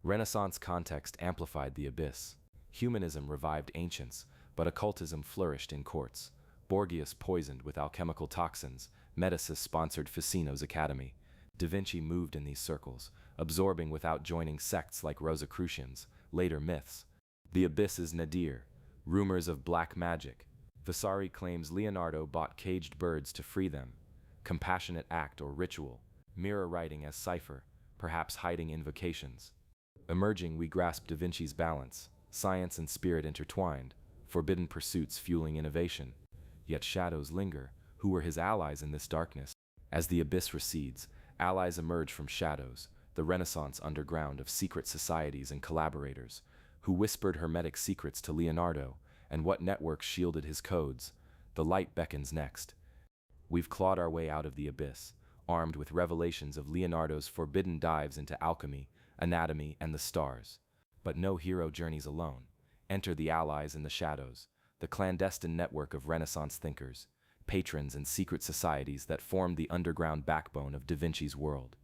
Speaker 1: Renaissance context amplified the abyss. Humanism revived ancients, but occultism flourished in courts. Borgias poisoned with alchemical toxins. Medicis sponsored Ficino's academy. Da Vinci moved in these circles, absorbing without joining sects like Rosicrucians, later myths. The abyss is nadir. Rumors of black magic. Vasari claims Leonardo bought caged birds to free them. Compassionate act or ritual. Mirror writing as cipher, perhaps hiding invocations. Emerging, we grasp Da Vinci's balance, science and spirit intertwined, forbidden pursuits fueling innovation. Yet shadows linger. Who were his allies in this darkness? As the abyss recedes, allies emerge from shadows, the Renaissance underground of secret societies and collaborators, who whispered Hermetic secrets to Leonardo, and what networks shielded his codes. The light beckons next. We've clawed our way out of the abyss, armed with revelations of Leonardo's forbidden dives into alchemy, anatomy, and the stars. But no hero journeys alone. Enter the allies in the shadows, the clandestine network of Renaissance thinkers, patrons and secret societies that formed the underground backbone of Da Vinci's world.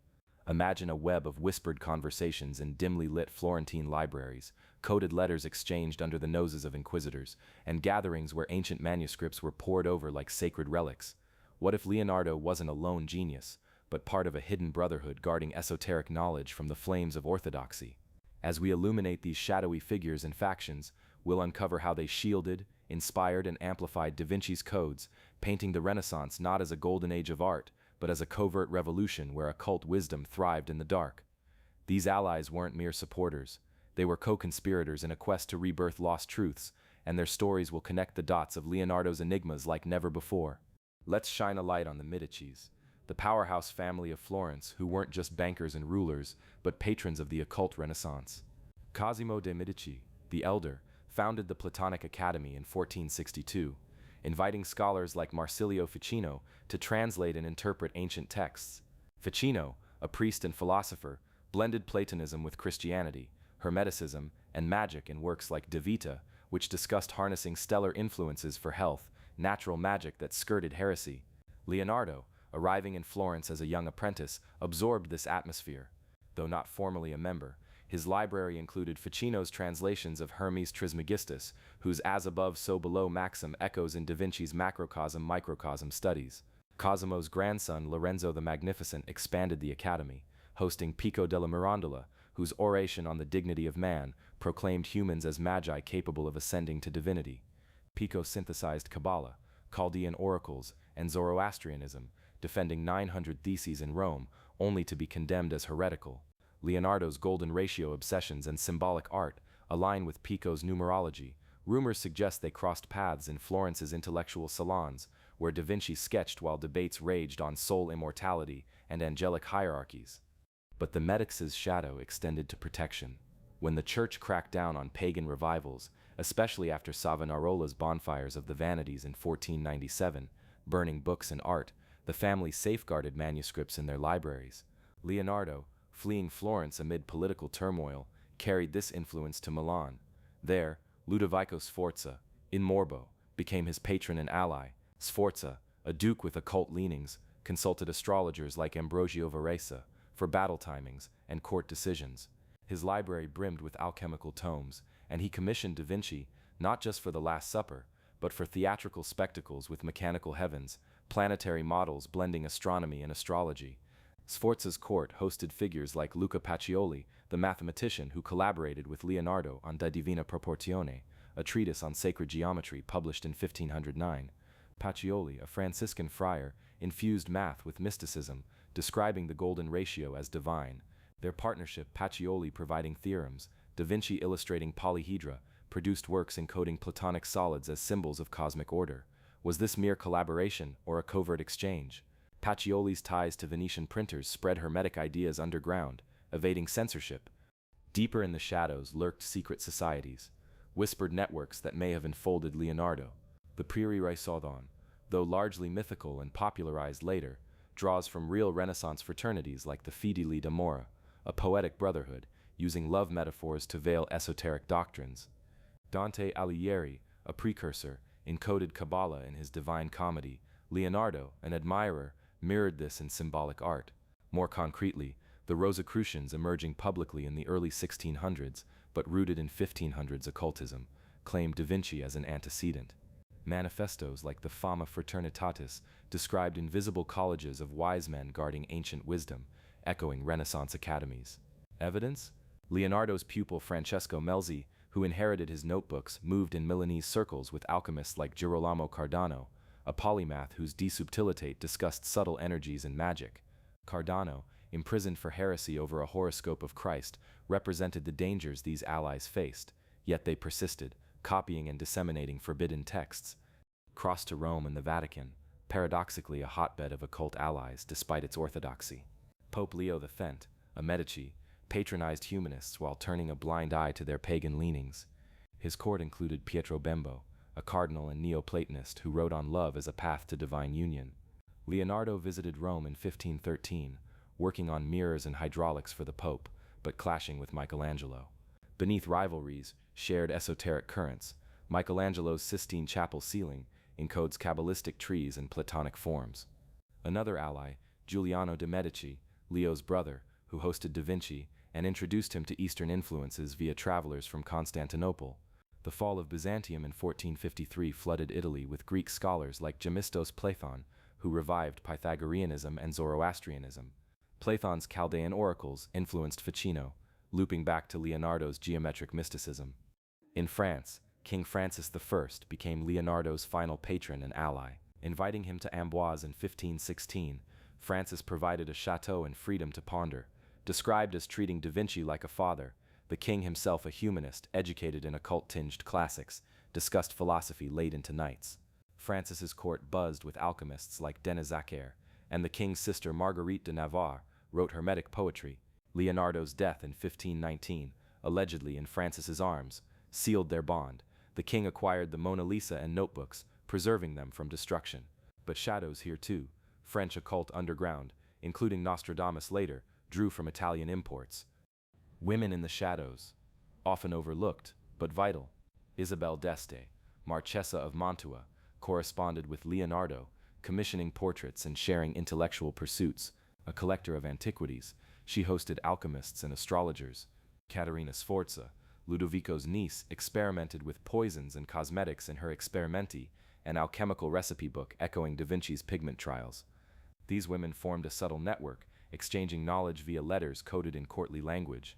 Speaker 1: Imagine a web of whispered conversations in dimly lit Florentine libraries, coded letters exchanged under the noses of inquisitors, and gatherings where ancient manuscripts were pored over like sacred relics. What if Leonardo wasn't a lone genius, but part of a hidden brotherhood guarding esoteric knowledge from the flames of orthodoxy? As we illuminate these shadowy figures and factions, we'll uncover how they shielded, inspired, and amplified Da Vinci's codes, painting the Renaissance not as a golden age of art, but as a covert revolution where occult wisdom thrived in the dark. These allies weren't mere supporters. They were co-conspirators in a quest to rebirth lost truths, and their stories will connect the dots of Leonardo's enigmas like never before. Let's shine a light on the Medicis, the powerhouse family of Florence who weren't just bankers and rulers, but patrons of the occult Renaissance. Cosimo de' Medici, the Elder, founded the Platonic Academy in 1462, inviting scholars like Marsilio Ficino to translate and interpret ancient texts. Ficino, a priest and philosopher, blended Platonism with Christianity, Hermeticism, and magic in works like De Vita, which discussed harnessing stellar influences for health, natural magic that skirted heresy. Leonardo, arriving in Florence as a young apprentice, absorbed this atmosphere. Though not formally a member, his library included Ficino's translations of Hermes Trismegistus, whose as above so below maxim echoes in Da Vinci's macrocosm-microcosm studies. Cosimo's grandson Lorenzo the Magnificent expanded the academy, hosting Pico della Mirandola, whose oration on the dignity of man proclaimed humans as magi capable of ascending to divinity. Pico synthesized Kabbalah, Chaldean oracles, and Zoroastrianism, defending 900 theses in Rome, only to be condemned as heretical. Leonardo's golden ratio obsessions and symbolic art align with Pico's numerology. Rumors suggest they crossed paths in Florence's intellectual salons, where Da Vinci sketched while debates raged on soul immortality and angelic hierarchies. But the Medicis' shadow extended to protection. When the church cracked down on pagan revivals, especially after Savonarola's bonfires of the Vanities in 1497, burning books and art, the family safeguarded manuscripts in their libraries. Leonardo, fleeing Florence amid political turmoil, carried this influence to Milan. There, Ludovico Sforza, in Morbo, became his patron and ally. Sforza, a duke with occult leanings, consulted astrologers like Ambrogio Varese for battle timings and court decisions. His library brimmed with alchemical tomes, and he commissioned Da Vinci not just for the Last Supper, but for theatrical spectacles with mechanical heavens, planetary models blending astronomy and astrology. Sforza's court hosted figures like Luca Pacioli, the mathematician who collaborated with Leonardo on De Divina Proportione, a treatise on sacred geometry published in 1509. Pacioli, a Franciscan friar, infused math with mysticism, describing the golden ratio as divine. Their partnership, Pacioli providing theorems, Da Vinci illustrating polyhedra, produced works encoding Platonic solids as symbols of cosmic order. Was this mere collaboration or a covert exchange? Pacioli's ties to Venetian printers spread Hermetic ideas underground, evading censorship. Deeper in the shadows lurked secret societies, whispered networks that may have enfolded Leonardo. The Priri Raisodon, though largely mythical and popularized later, draws from real Renaissance fraternities like the Fedeli d'Amore, a poetic brotherhood, using love metaphors to veil esoteric doctrines. Dante Alighieri, a precursor, encoded Kabbalah in his Divine Comedy. Leonardo, an admirer, mirrored this in symbolic art. More concretely, the Rosicrucians emerging publicly in the early 1600s, but rooted in 1500s occultism, claimed Da Vinci as an antecedent. Manifestos like the Fama Fraternitatis described invisible colleges of wise men guarding ancient wisdom, echoing Renaissance academies. Evidence? Leonardo's pupil Francesco Melzi, who inherited his notebooks, moved in Milanese circles with alchemists like Girolamo Cardano, a polymath whose De Subtilitate discussed subtle energies and magic. Cardano, imprisoned for heresy over a horoscope of Christ, represented the dangers these allies faced, yet they persisted, copying and disseminating forbidden texts. Crossed to Rome and the Vatican, paradoxically a hotbed of occult allies despite its orthodoxy. Pope Leo X, a Medici, patronized humanists while turning a blind eye to their pagan leanings. His court included Pietro Bembo, a cardinal and Neoplatonist who wrote on love as a path to divine union. Leonardo visited Rome in 1513, working on mirrors and hydraulics for the Pope, but clashing with Michelangelo. Beneath rivalries, shared esoteric currents, Michelangelo's Sistine Chapel ceiling encodes Kabbalistic trees and Platonic forms. Another ally, Giuliano de' Medici, Leo's brother, who hosted Da Vinci and introduced him to Eastern influences via travelers from Constantinople. The fall of Byzantium in 1453 flooded Italy with Greek scholars like Gemistos Platon, who revived Pythagoreanism and Zoroastrianism. Platon's Chaldean oracles influenced Ficino, looping back to Leonardo's geometric mysticism. In France, King Francis I became Leonardo's final patron and ally. Inviting him to Amboise in 1516, Francis provided a chateau and freedom to ponder. Described as treating Da Vinci like a father, the king himself a humanist educated in occult-tinged classics, discussed philosophy late into nights. Francis's court buzzed with alchemists like Denis Zachaire, and the king's sister Marguerite de Navarre wrote Hermetic poetry. Leonardo's death in 1519, allegedly in Francis's arms, sealed their bond. The king acquired the Mona Lisa and notebooks, preserving them from destruction. But shadows here too. French occult underground, including Nostradamus later, drew from Italian imports. Women in the shadows, often overlooked, but vital. Isabel d'Este, Marchesa of Mantua, corresponded with Leonardo, commissioning portraits and sharing intellectual pursuits. A collector of antiquities, she hosted alchemists and astrologers. Caterina Sforza, Ludovico's niece, experimented with poisons and cosmetics in her Experimenti, an alchemical recipe book echoing Da Vinci's pigment trials. These women formed a subtle network, exchanging knowledge via letters coded in courtly language.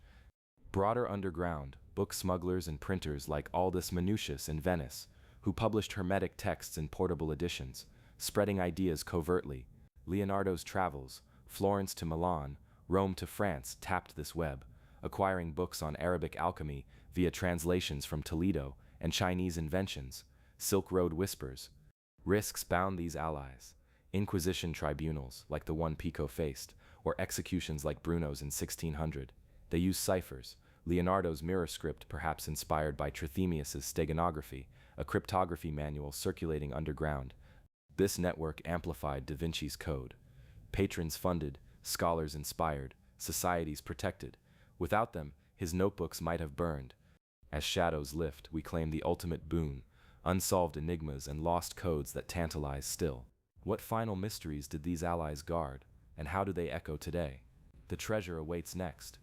Speaker 1: Broader underground, book smugglers and printers like Aldus Manutius in Venice, who published Hermetic texts in portable editions, spreading ideas covertly. Leonardo's travels, Florence to Milan, Rome to France, tapped this web, acquiring books on Arabic alchemy via translations from Toledo and Chinese inventions. Silk Road whispers. Risks bound these allies. Inquisition tribunals, like the one Pico faced, or executions like Bruno's in 1600. They used ciphers, Leonardo's mirror script perhaps inspired by Trithemius's steganography, a cryptography manual circulating underground. This network amplified Da Vinci's code. Patrons funded, scholars inspired, societies protected. Without them, his notebooks might have burned. As shadows lift, we claim the ultimate boon, unsolved enigmas and lost codes that tantalize still. What final mysteries did these allies guard, and how do they echo today? The treasure awaits next.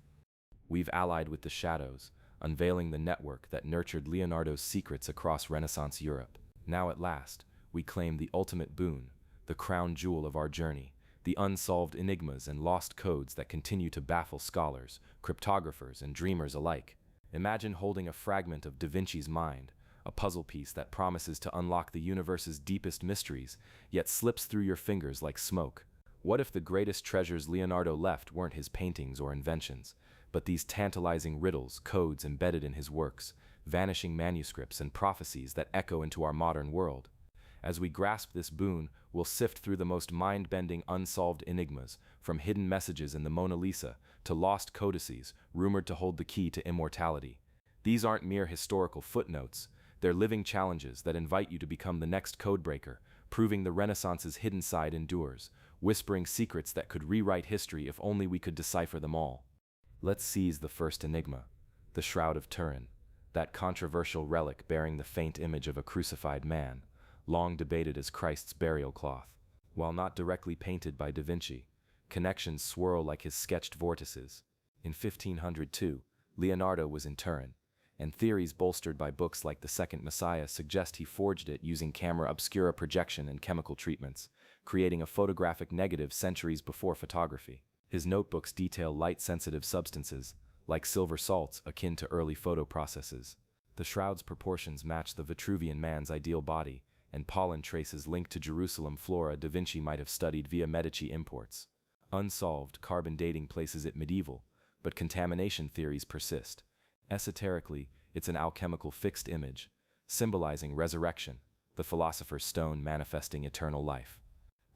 Speaker 1: We've allied with the shadows, unveiling the network that nurtured Leonardo's secrets across Renaissance Europe. Now at last, we claim the ultimate boon, the crown jewel of our journey, the unsolved enigmas and lost codes that continue to baffle scholars, cryptographers, and dreamers alike. Imagine holding a fragment of Da Vinci's mind, a puzzle piece that promises to unlock the universe's deepest mysteries, yet slips through your fingers like smoke. What if the greatest treasures Leonardo left weren't his paintings or inventions, but these tantalizing riddles, codes embedded in his works, vanishing manuscripts and prophecies that echo into our modern world? As we grasp this boon, we'll sift through the most mind-bending unsolved enigmas, from hidden messages in the Mona Lisa to lost codices rumored to hold the key to immortality. These aren't mere historical footnotes. They're living challenges that invite you to become the next codebreaker, proving the Renaissance's hidden side endures, whispering secrets that could rewrite history if only we could decipher them all. Let's seize the first enigma, the Shroud of Turin, that controversial relic bearing the faint image of a crucified man, long debated as Christ's burial cloth. While not directly painted by Da Vinci, connections swirl like his sketched vortices. In 1502, Leonardo was in Turin, and theories bolstered by books like The Second Messiah suggest he forged it using camera obscura projection and chemical treatments, creating a photographic negative centuries before photography. His notebooks detail light-sensitive substances, like silver salts akin to early photo processes. The shroud's proportions match the Vitruvian man's ideal body, and pollen traces linked to Jerusalem flora Da Vinci might have studied via Medici imports. Unsolved carbon dating places it medieval, but contamination theories persist. Esoterically, it's an alchemical fixed image, symbolizing resurrection, the philosopher's stone manifesting eternal life.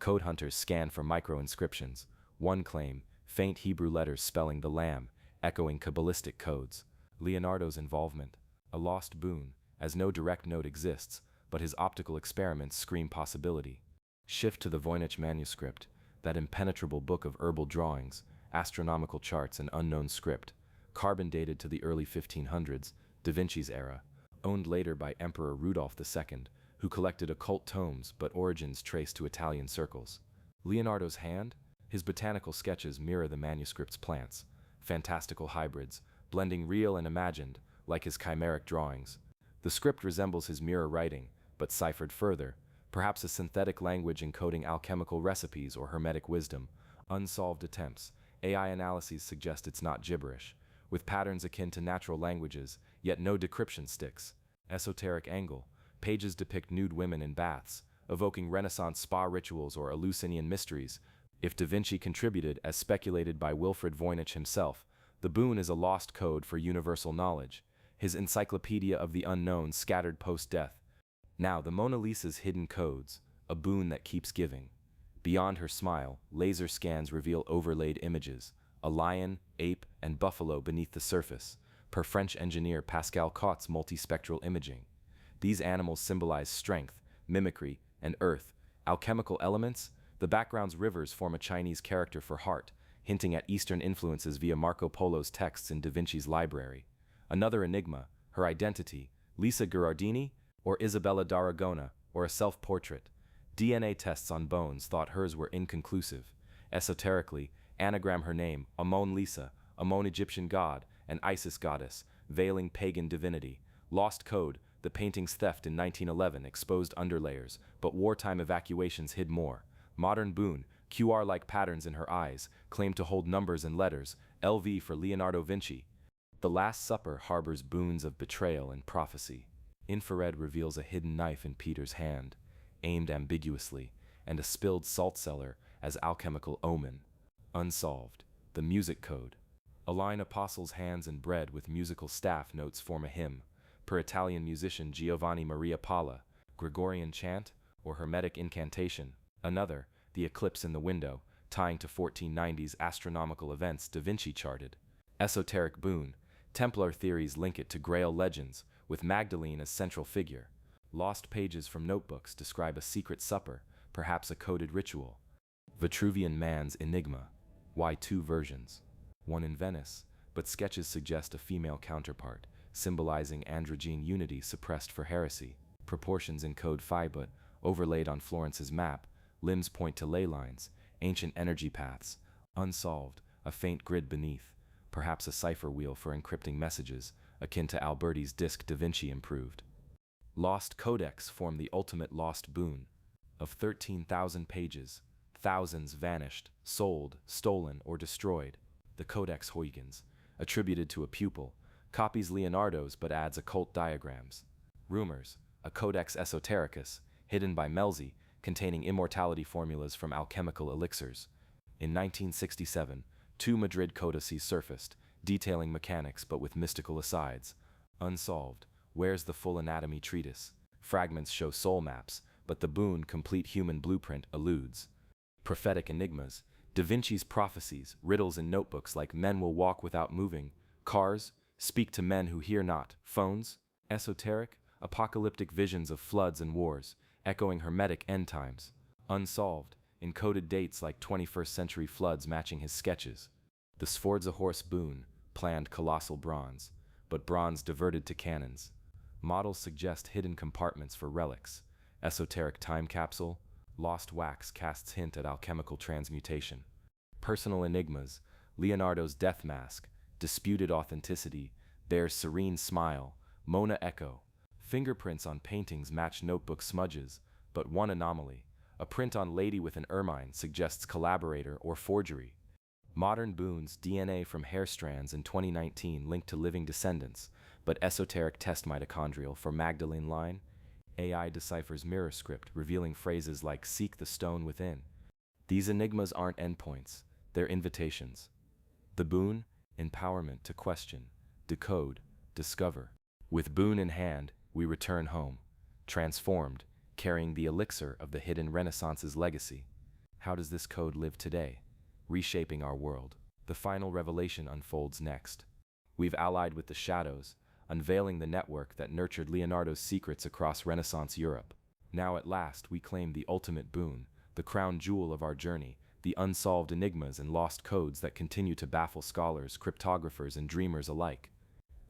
Speaker 1: Code hunters scan for micro-inscriptions, one claim, faint Hebrew letters spelling the Lamb, echoing Kabbalistic codes. Leonardo's involvement, a lost boon, as no direct note exists, but his optical experiments scream possibility. Shift to the Voynich manuscript, that impenetrable book of herbal drawings, astronomical charts, and unknown script, carbon dated to the early 1500s, Da Vinci's era, owned later by Emperor Rudolph II, who collected occult tomes but origins traced to Italian circles. Leonardo's hand, His botanical sketches mirror the manuscript's plants, fantastical hybrids, blending real and imagined, like his chimeric drawings. The script resembles his mirror writing, but ciphered further, perhaps a synthetic language encoding alchemical recipes or hermetic wisdom. Unsolved attempts. AI analyses suggest it's not gibberish, with patterns akin to natural languages, yet no decryption sticks. Esoteric angle. Pages depict nude women in baths, evoking Renaissance spa rituals or Eleusinian mysteries. If Da Vinci contributed, as speculated by Wilfred Voynich himself, the boon is a lost code for universal knowledge, his encyclopedia of the unknown scattered post-death. Now, the Mona Lisa's hidden codes, a boon that keeps giving. Beyond her smile, laser scans reveal overlaid images, a lion, ape, and buffalo beneath the surface, per French engineer Pascal Cotte's multispectral imaging. These animals symbolize strength, mimicry, and earth. Alchemical elements? The background's rivers form a Chinese character for heart, hinting at Eastern influences via Marco Polo's texts in Da Vinci's library. Another enigma, her identity, Lisa Gherardini, or Isabella d'Aragona, or a self-portrait. DNA tests on bones thought hers were inconclusive. Esoterically, anagram her name, Amon Lisa, Amon Egyptian god, and Isis goddess, veiling pagan divinity. Lost code, the painting's theft in 1911 exposed underlayers, but wartime evacuations hid more. Modern boon, QR-like patterns in her eyes, claim to hold numbers and letters, LV for Leonardo Vinci. The Last Supper harbors boons of betrayal and prophecy. Infrared reveals a hidden knife in Peter's hand, aimed ambiguously, and a spilled salt cellar as alchemical omen. Unsolved. The music code. Align apostles' hands and bread with musical staff notes form a hymn, per Italian musician Giovanni Maria Palla, Gregorian chant, or Hermetic incantation. Another, the eclipse in the window, tying to 1490's astronomical events Da Vinci charted. Esoteric boon. Templar theories link it to Grail legends, with Magdalene as central figure. Lost pages from notebooks describe a secret supper, perhaps a coded ritual. Vitruvian man's enigma. Why two versions? One in Venice, but sketches suggest a female counterpart, symbolizing androgyne unity suppressed for heresy. Proportions encode phi, but overlaid on Florence's map, limbs point to ley lines, ancient energy paths. Unsolved, a faint grid beneath, perhaps a cipher wheel for encrypting messages, akin to Alberti's disk Da Vinci improved. Lost codex form the ultimate lost boon. Of 13,000 pages, thousands vanished, sold, stolen, or destroyed. The Codex Huygens, attributed to a pupil, copies Leonardo's but adds occult diagrams. Rumors, a Codex Esotericus, hidden by Melzi, containing immortality formulas from alchemical elixirs. In 1967, two Madrid codices surfaced, detailing mechanics but with mystical asides. Unsolved. Where's the full anatomy treatise? Fragments show soul maps, but the boon, complete human blueprint, eludes. Prophetic enigmas. Da Vinci's prophecies, riddles in notebooks like men will walk without moving, cars, speak to men who hear not, phones. Esoteric, apocalyptic visions of floods and wars, echoing hermetic end times. Unsolved, encoded dates like 21st century floods matching his sketches. The Sforza horse boon, planned colossal bronze, but bronze diverted to cannons. Models suggest hidden compartments for relics. Esoteric time capsule, lost wax casts hint at alchemical transmutation. Personal enigmas, Leonardo's death mask, disputed authenticity, bears serene smile, Mona echo. Fingerprints on paintings match notebook smudges, but one anomaly. A print on lady with an ermine suggests collaborator or forgery. Modern boons, DNA from hair strands in 2019 linked to living descendants, but esoteric test mitochondrial for Magdalene line. AI deciphers mirror script, revealing phrases like seek the stone within. These enigmas aren't endpoints, they're invitations. The boon, empowerment to question, decode, discover. With boon in hand, we return home, transformed, carrying the elixir of the hidden Renaissance's legacy. How does this code live today, reshaping our world? The final revelation unfolds next. We've allied with the shadows, unveiling the network that nurtured Leonardo's secrets across Renaissance Europe. Now at last we claim the ultimate boon, the crown jewel of our journey, the unsolved enigmas and lost codes that continue to baffle scholars, cryptographers, and dreamers alike.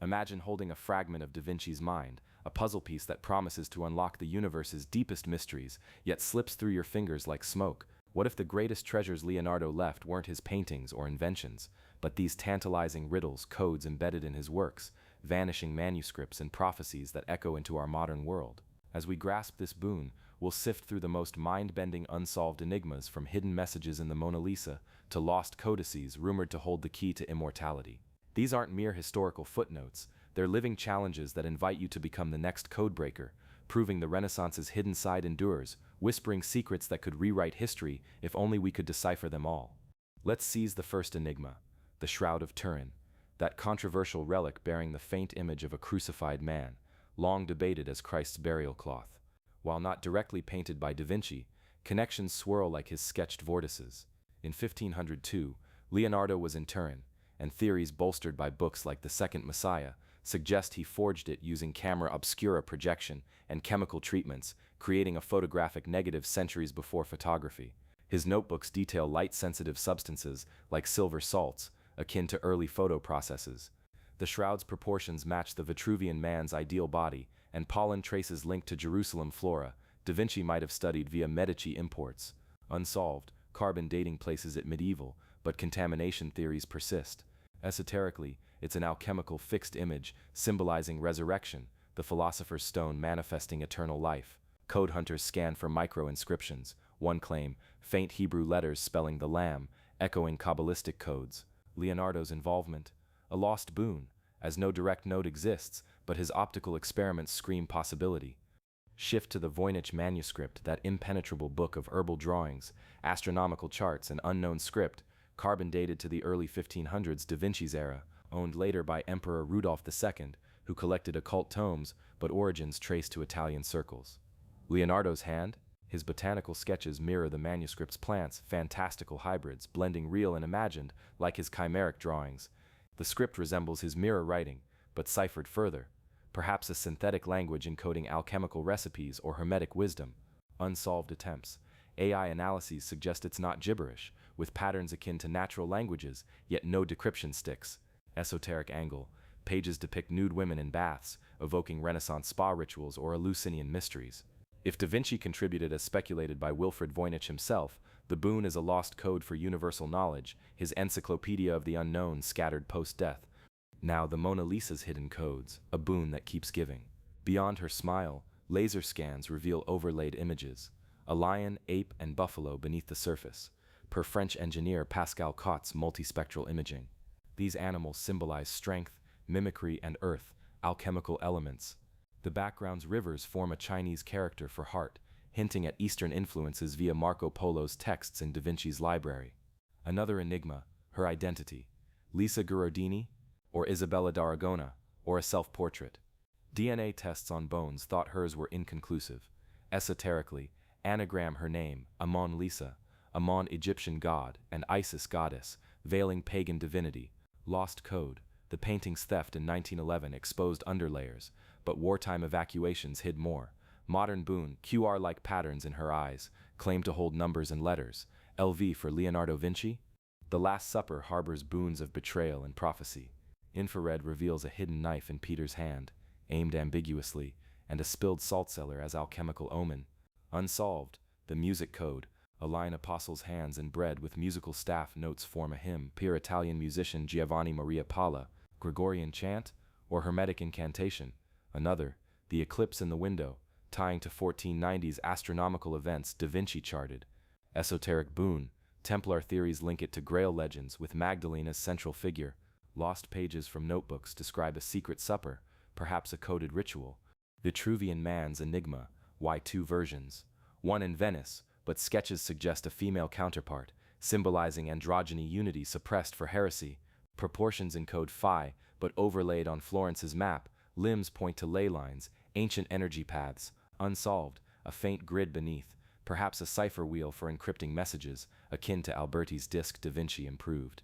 Speaker 1: Imagine holding a fragment of Da Vinci's mind, a puzzle piece that promises to unlock the universe's deepest mysteries, yet slips through your fingers like smoke. What if the greatest treasures Leonardo left weren't his paintings or inventions, but these tantalizing riddles, codes embedded in his works, vanishing manuscripts and prophecies that echo into our modern world? As we grasp this boon, we'll sift through the most mind-bending unsolved enigmas, from hidden messages in the Mona Lisa to lost codices rumored to hold the key to immortality. These aren't mere historical footnotes, they're living challenges that invite you to become the next codebreaker, proving the Renaissance's hidden side endures, whispering secrets that could rewrite history if only we could decipher them all. Let's seize the first enigma, the Shroud of Turin, that controversial relic bearing the faint image of a crucified man, long debated as Christ's burial cloth. While not directly painted by Da Vinci, connections swirl like his sketched vortices. In 1502, Leonardo was in Turin, and theories bolstered by books like The Second Messiah suggest he forged it using camera obscura projection and chemical treatments, creating a photographic negative centuries before photography. His notebooks detail light-sensitive substances like silver salts, akin to early photo processes. The shroud's proportions match the Vitruvian man's ideal body, and pollen traces linked to Jerusalem flora Da Vinci might have studied via Medici imports. Unsolved, carbon dating places it medieval, but contamination theories persist. Esoterically, it's an alchemical fixed image symbolizing resurrection, the philosopher's stone manifesting eternal life. Code hunters scan for micro-inscriptions. One claim, faint Hebrew letters spelling the Lamb, echoing Kabbalistic codes. Leonardo's involvement, a lost boon, as no direct note exists, but his optical experiments scream possibility. Shift to the Voynich manuscript, that impenetrable book of herbal drawings, astronomical charts, and unknown script, carbon dated to the early 1500s Da Vinci's era, owned later by Emperor Rudolph II, who collected occult tomes, but origins traced to Italian circles. Leonardo's hand? His botanical sketches mirror the manuscript's plants, fantastical hybrids, blending real and imagined, like his chimeric drawings. The script resembles his mirror writing, but ciphered further. Perhaps a synthetic language encoding alchemical recipes or hermetic wisdom. Unsolved attempts. AI analyses suggest it's not gibberish, with patterns akin to natural languages, yet no decryption sticks. Esoteric angle. Pages depict nude women in baths, evoking Renaissance spa rituals or Eleusinian mysteries. If Da Vinci contributed as speculated by Wilfred Voynich himself, the boon is a lost code for universal knowledge, his encyclopedia of the unknown scattered post-death. Now the Mona Lisa's hidden codes, a boon that keeps giving. Beyond her smile, laser scans reveal overlaid images. A lion, ape, and buffalo beneath the surface, per French engineer Pascal Cott's multispectral imaging. These animals symbolize strength, mimicry, and earth, alchemical elements. The background's rivers form a Chinese character for heart, hinting at Eastern influences via Marco Polo's texts in Da Vinci's library. Another enigma, her identity. Lisa Gherardini? Or Isabella d'Aragona? Or a self-portrait? DNA tests on bones thought hers were inconclusive. Esoterically, anagram her name, Amon Lisa, Amon Egyptian god, and Isis goddess, veiling pagan divinity. Lost code. The painting's theft in 1911 exposed underlayers, but wartime evacuations hid more. Modern boon, QR-like patterns in her eyes, claim to hold numbers and letters. LV for Leonardo Vinci? The Last Supper harbors boons of betrayal and prophecy. Infrared reveals a hidden knife in Peter's hand, aimed ambiguously, and a spilled salt cellar as alchemical omen. Unsolved, the music code, align apostles' hands and bread with musical staff notes form a hymn. Pure Italian musician Giovanni Maria Palla, Gregorian chant, or hermetic incantation. Another, the eclipse in the window, tying to 1490's astronomical events Da Vinci charted. Esoteric boon, Templar theories link it to Grail legends with Magdalene as central figure. Lost pages from notebooks describe a secret supper, perhaps a coded ritual. Vitruvian man's enigma, why two versions? One in Venice, but sketches suggest a female counterpart, symbolizing androgyny unity suppressed for heresy. Proportions encode phi, but overlaid on Florence's map, limbs point to ley lines, ancient energy paths. Unsolved, a faint grid beneath, perhaps a cipher wheel for encrypting messages, akin to Alberti's disk Da Vinci improved.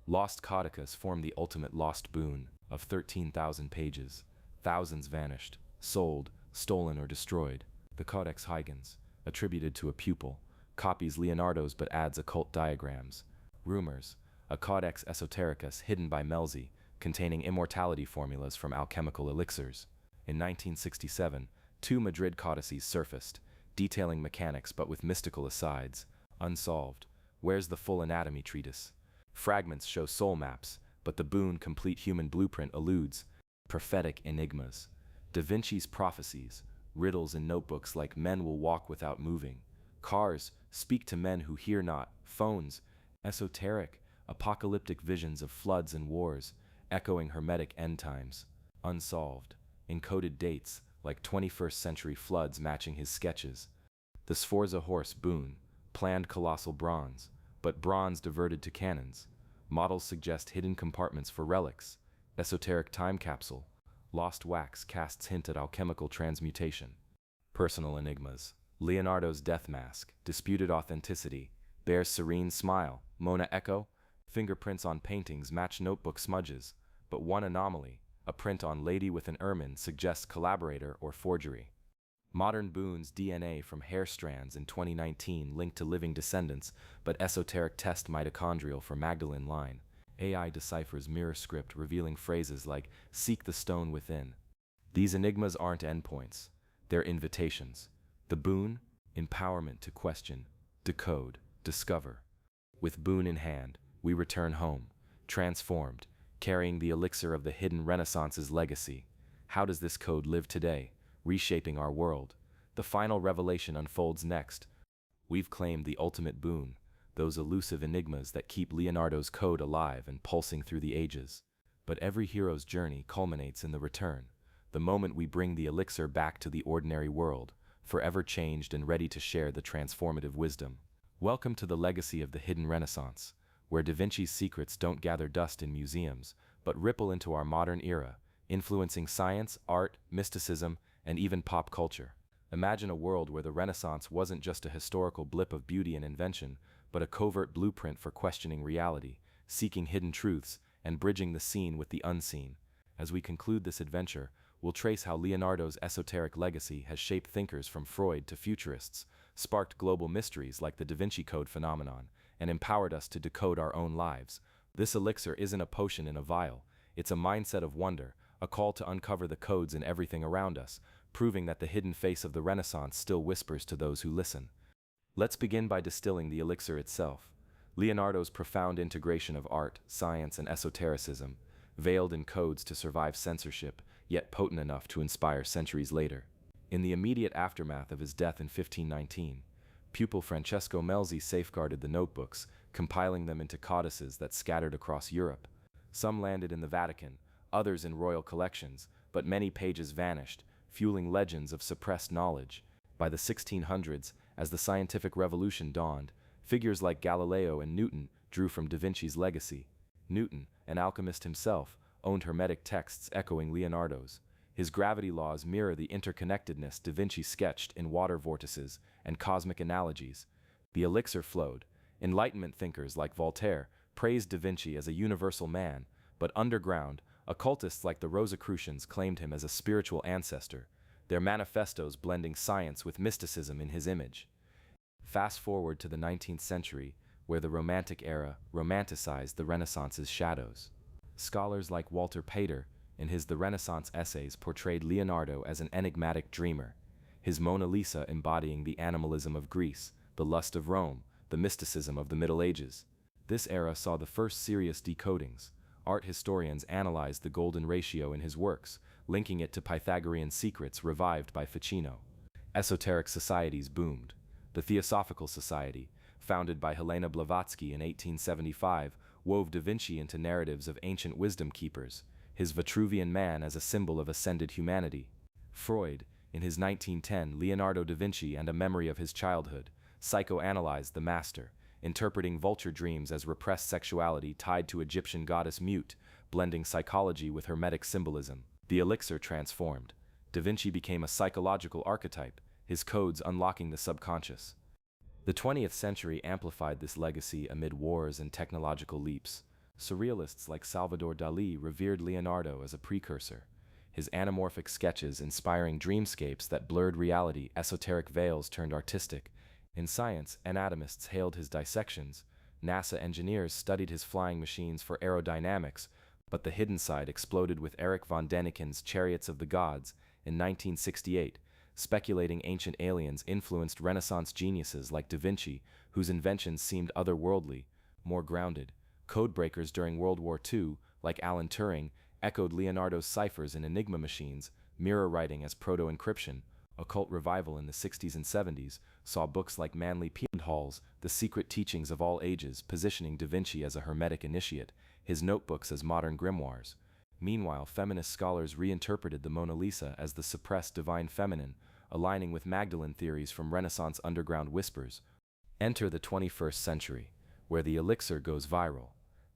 Speaker 1: Lost codicas form the ultimate lost boon. Of 13,000 pages, thousands vanished, sold, stolen, or destroyed. The Codex Huygens, attributed to a pupil, copies Leonardo's but adds occult diagrams. Rumors, a Codex Esotericus hidden by Melzi, containing immortality formulas from alchemical elixirs. In 1967, two Madrid codices surfaced, detailing mechanics but with mystical asides. Unsolved. Where's the full anatomy treatise? Fragments show soul maps, but the boon complete human blueprint eludes. Prophetic enigmas. Da Vinci's prophecies, riddles in notebooks like men will walk without moving. Cars speak to men who hear not. Phones, esoteric, apocalyptic visions of floods and wars, echoing hermetic end times. Unsolved. Encoded dates, like 21st century floods matching his sketches. The Sforza horse boon, planned colossal bronze, but bronze diverted to cannons. Models suggest hidden compartments for relics. Esoteric time capsule. Lost wax casts hint at alchemical transmutation. Personal enigmas. Leonardo's death mask, disputed authenticity, bears serene smile. Mona Echo. Fingerprints on paintings match notebook smudges, but one anomaly, a print on lady with an ermine, suggests collaborator or forgery. Modern boons DNA from hair strands in 2019 linked to living descendants, but esoteric test mitochondrial for Magdalene line. AI deciphers mirror script revealing phrases like seek the stone within. These enigmas aren't endpoints, they're invitations. The boon? Empowerment to question, decode, discover. With boon in hand, we return home, transformed, carrying the elixir of the hidden Renaissance's legacy. How does this code live today, reshaping our world? The final revelation unfolds next. We've claimed the ultimate boon, those elusive enigmas that keep Leonardo's code alive and pulsing through the ages. But every hero's journey culminates in the return, the moment we bring the elixir back to the ordinary world, forever changed and ready to share the transformative wisdom. Welcome to the legacy of the hidden Renaissance, where Da Vinci's secrets don't gather dust in museums, but ripple into our modern era, influencing science, art, mysticism, and even pop culture. Imagine a world where the Renaissance wasn't just a historical blip of beauty and invention, but a covert blueprint for questioning reality, seeking hidden truths, and bridging the seen with the unseen. As we conclude this adventure, we'll trace how Leonardo's esoteric legacy has shaped thinkers from Freud to futurists, sparked global mysteries like the Da Vinci Code phenomenon, and empowered us to decode our own lives. This elixir isn't a potion in a vial, it's a mindset of wonder, a call to uncover the codes in everything around us, proving that the hidden face of the Renaissance still whispers to those who listen. Let's begin by distilling the elixir itself. Leonardo's profound integration of art, science, and esotericism, veiled in codes to survive censorship, yet potent enough to inspire centuries later. In the immediate aftermath of his death in 1519, pupil Francesco Melzi safeguarded the notebooks, compiling them into codices that scattered across Europe. Some landed in the Vatican, others in royal collections, but many pages vanished, fueling legends of suppressed knowledge. By the 1600s, as the scientific revolution dawned, figures like Galileo and Newton drew from Da Vinci's legacy. Newton, an alchemist himself, owned hermetic texts echoing Leonardo's. His gravity laws mirror the interconnectedness Da Vinci sketched in water vortices and cosmic analogies. The elixir flowed. Enlightenment thinkers like Voltaire praised Da Vinci as a universal man, but underground, occultists like the Rosicrucians claimed him as a spiritual ancestor, their manifestos blending science with mysticism in his image. Fast forward to the 19th century, where the Romantic era romanticized the Renaissance's shadows. Scholars like Walter Pater, in his The Renaissance Essays, portrayed Leonardo as an enigmatic dreamer, his Mona Lisa embodying the animalism of Greece, the lust of Rome, the mysticism of the Middle Ages. This era saw the first serious decodings. Art historians analyzed the golden ratio in his works, linking it to Pythagorean secrets revived by Ficino. Esoteric societies boomed. The Theosophical Society, founded by Helena Blavatsky in 1875, wove Da Vinci into narratives of ancient wisdom keepers, his Vitruvian Man as a symbol of ascended humanity. Freud, in his 1910 Leonardo da Vinci and a Memory of His Childhood, psychoanalyzed the master, interpreting vulture dreams as repressed sexuality tied to Egyptian goddess Mut, blending psychology with hermetic symbolism. The elixir transformed. Da Vinci became a psychological archetype, his codes unlocking the subconscious. The 20th century amplified this legacy amid wars and technological leaps. Surrealists like Salvador Dalí revered Leonardo as a precursor, his anamorphic sketches inspiring dreamscapes that blurred reality. Esoteric veils turned artistic. In science, anatomists hailed his dissections. NASA engineers studied his flying machines for aerodynamics, but the hidden side exploded with Erich von Däniken's Chariots of the Gods in 1968. Speculating ancient aliens influenced Renaissance geniuses like Da Vinci, whose whose inventions seemed otherworldly, more grounded. Codebreakers during World War II, like Alan Turing, echoed Leonardo's ciphers in Enigma machines, mirror writing as proto-encryption. Occult revival in the 60s and 70s saw books like Manly P. Hall's The Secret Teachings of All Ages positioning Da Vinci as a hermetic initiate, his notebooks as modern grimoires. Meanwhile, feminist scholars reinterpreted the Mona Lisa as the suppressed divine feminine, aligning with Magdalene theories from Renaissance underground whispers. Enter the 21st century, where the elixir goes viral.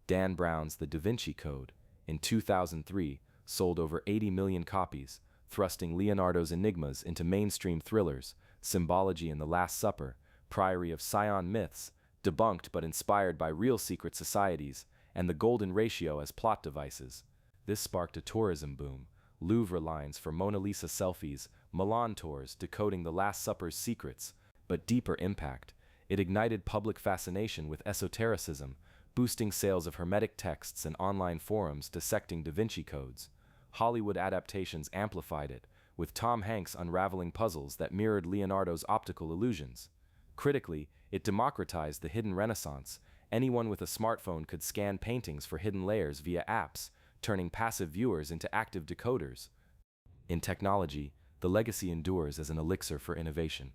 Speaker 1: Dan Brown's The Da Vinci Code, in 2003, sold over 80 million copies, thrusting Leonardo's enigmas into mainstream thrillers. Symbology in The Last Supper, Priory of Sion myths, debunked but inspired by real secret societies, and the golden ratio as plot devices. This sparked a tourism boom. Louvre lines for Mona Lisa selfies, Milan tours decoding The Last Supper's secrets, but deeper impact. It ignited public fascination with esotericism, boosting sales of hermetic texts and online forums dissecting Da Vinci codes. Hollywood adaptations amplified it, with Tom Hanks unraveling puzzles that mirrored Leonardo's optical illusions. Critically, it democratized the hidden Renaissance. Anyone with a smartphone could scan paintings for hidden layers via apps, turning passive viewers into active decoders. In technology, the legacy endures as an elixir for innovation.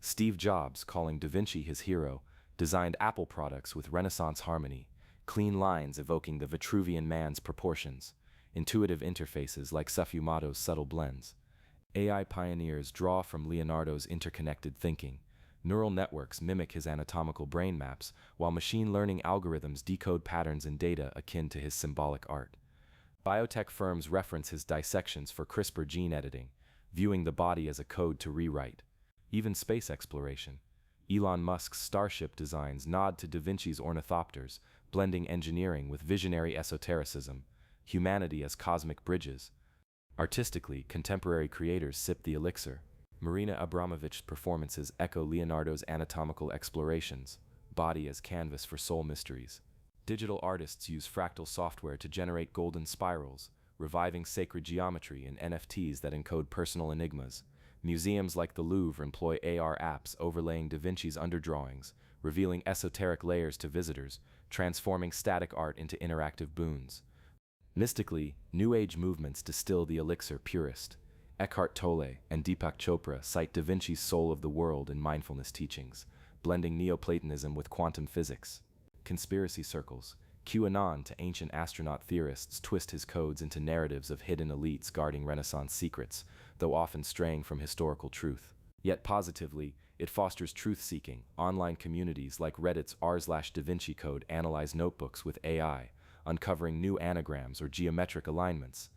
Speaker 1: Steve Jobs, calling Da Vinci his hero, designed Apple products with Renaissance harmony, clean lines evoking the Vitruvian man's proportions, intuitive interfaces like Suffumado's subtle blends. AI pioneers draw from Leonardo's interconnected thinking. Neural networks mimic his anatomical brain maps, while machine learning algorithms decode patterns in data akin to his symbolic art. Biotech firms reference his dissections for CRISPR gene editing, viewing the body as a code to rewrite. Even space exploration. Elon Musk's Starship designs nod to Da Vinci's ornithopters, blending engineering with visionary esotericism, humanity as cosmic bridges. Artistically, contemporary creators sip the elixir. Marina Abramovich's performances echo Leonardo's anatomical explorations, body as canvas for soul mysteries. Digital artists use fractal software to generate golden spirals, reviving sacred geometry in NFTs that encode personal enigmas. Museums like the Louvre employ AR apps overlaying Da Vinci's underdrawings, revealing esoteric layers to visitors, transforming static art into interactive boons. Mystically, New Age movements distill the elixir purest. Eckhart Tolle and Deepak Chopra cite Da Vinci's soul of the world in mindfulness teachings, blending Neoplatonism with quantum physics. Conspiracy circles, QAnon to ancient astronaut theorists twist his codes into narratives of hidden elites guarding Renaissance secrets, though often straying from historical truth. Yet positively, it fosters truth-seeking. Online communities like Reddit's r/Da Vinci Code analyze notebooks with AI, uncovering new anagrams or geometric alignments.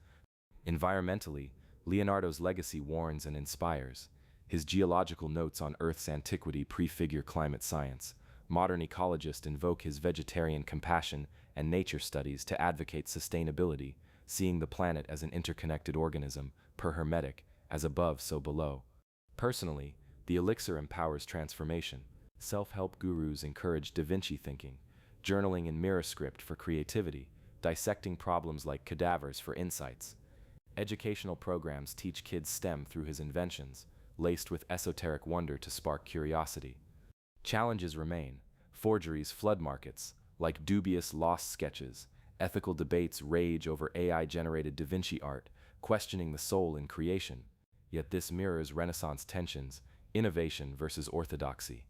Speaker 1: Environmentally, Leonardo's legacy warns and inspires. His geological notes on Earth's antiquity prefigure climate science. Modern ecologists invoke his vegetarian compassion and nature studies to advocate sustainability, seeing the planet as an interconnected organism, per hermetic, as above so below. Personally, the elixir empowers transformation. Self-help gurus encourage Da Vinci thinking, journaling in mirror script for creativity, dissecting problems like cadavers for insights. Educational programs teach kids STEM through his inventions, laced with esoteric wonder to spark curiosity. Challenges remain. Forgeries flood markets, like dubious lost sketches. Ethical debates rage over AI-generated Da Vinci art, questioning the soul in creation. Yet this mirrors Renaissance tensions, innovation versus orthodoxy.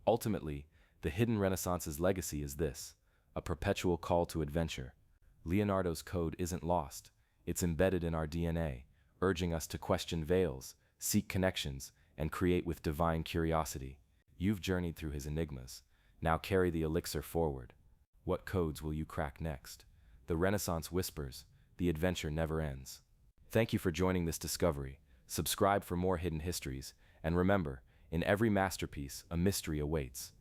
Speaker 1: Ultimately, the hidden Renaissance's legacy is this: a perpetual call to adventure. Leonardo's code isn't lost. It's embedded in our DNA, urging us to question veils, seek connections, and create with divine curiosity. You've journeyed through his enigmas. Now carry the elixir forward. What codes will you crack next? The Renaissance whispers. The adventure never ends. Thank you for joining this discovery. Subscribe for more hidden histories, and remember, in every masterpiece, a mystery awaits.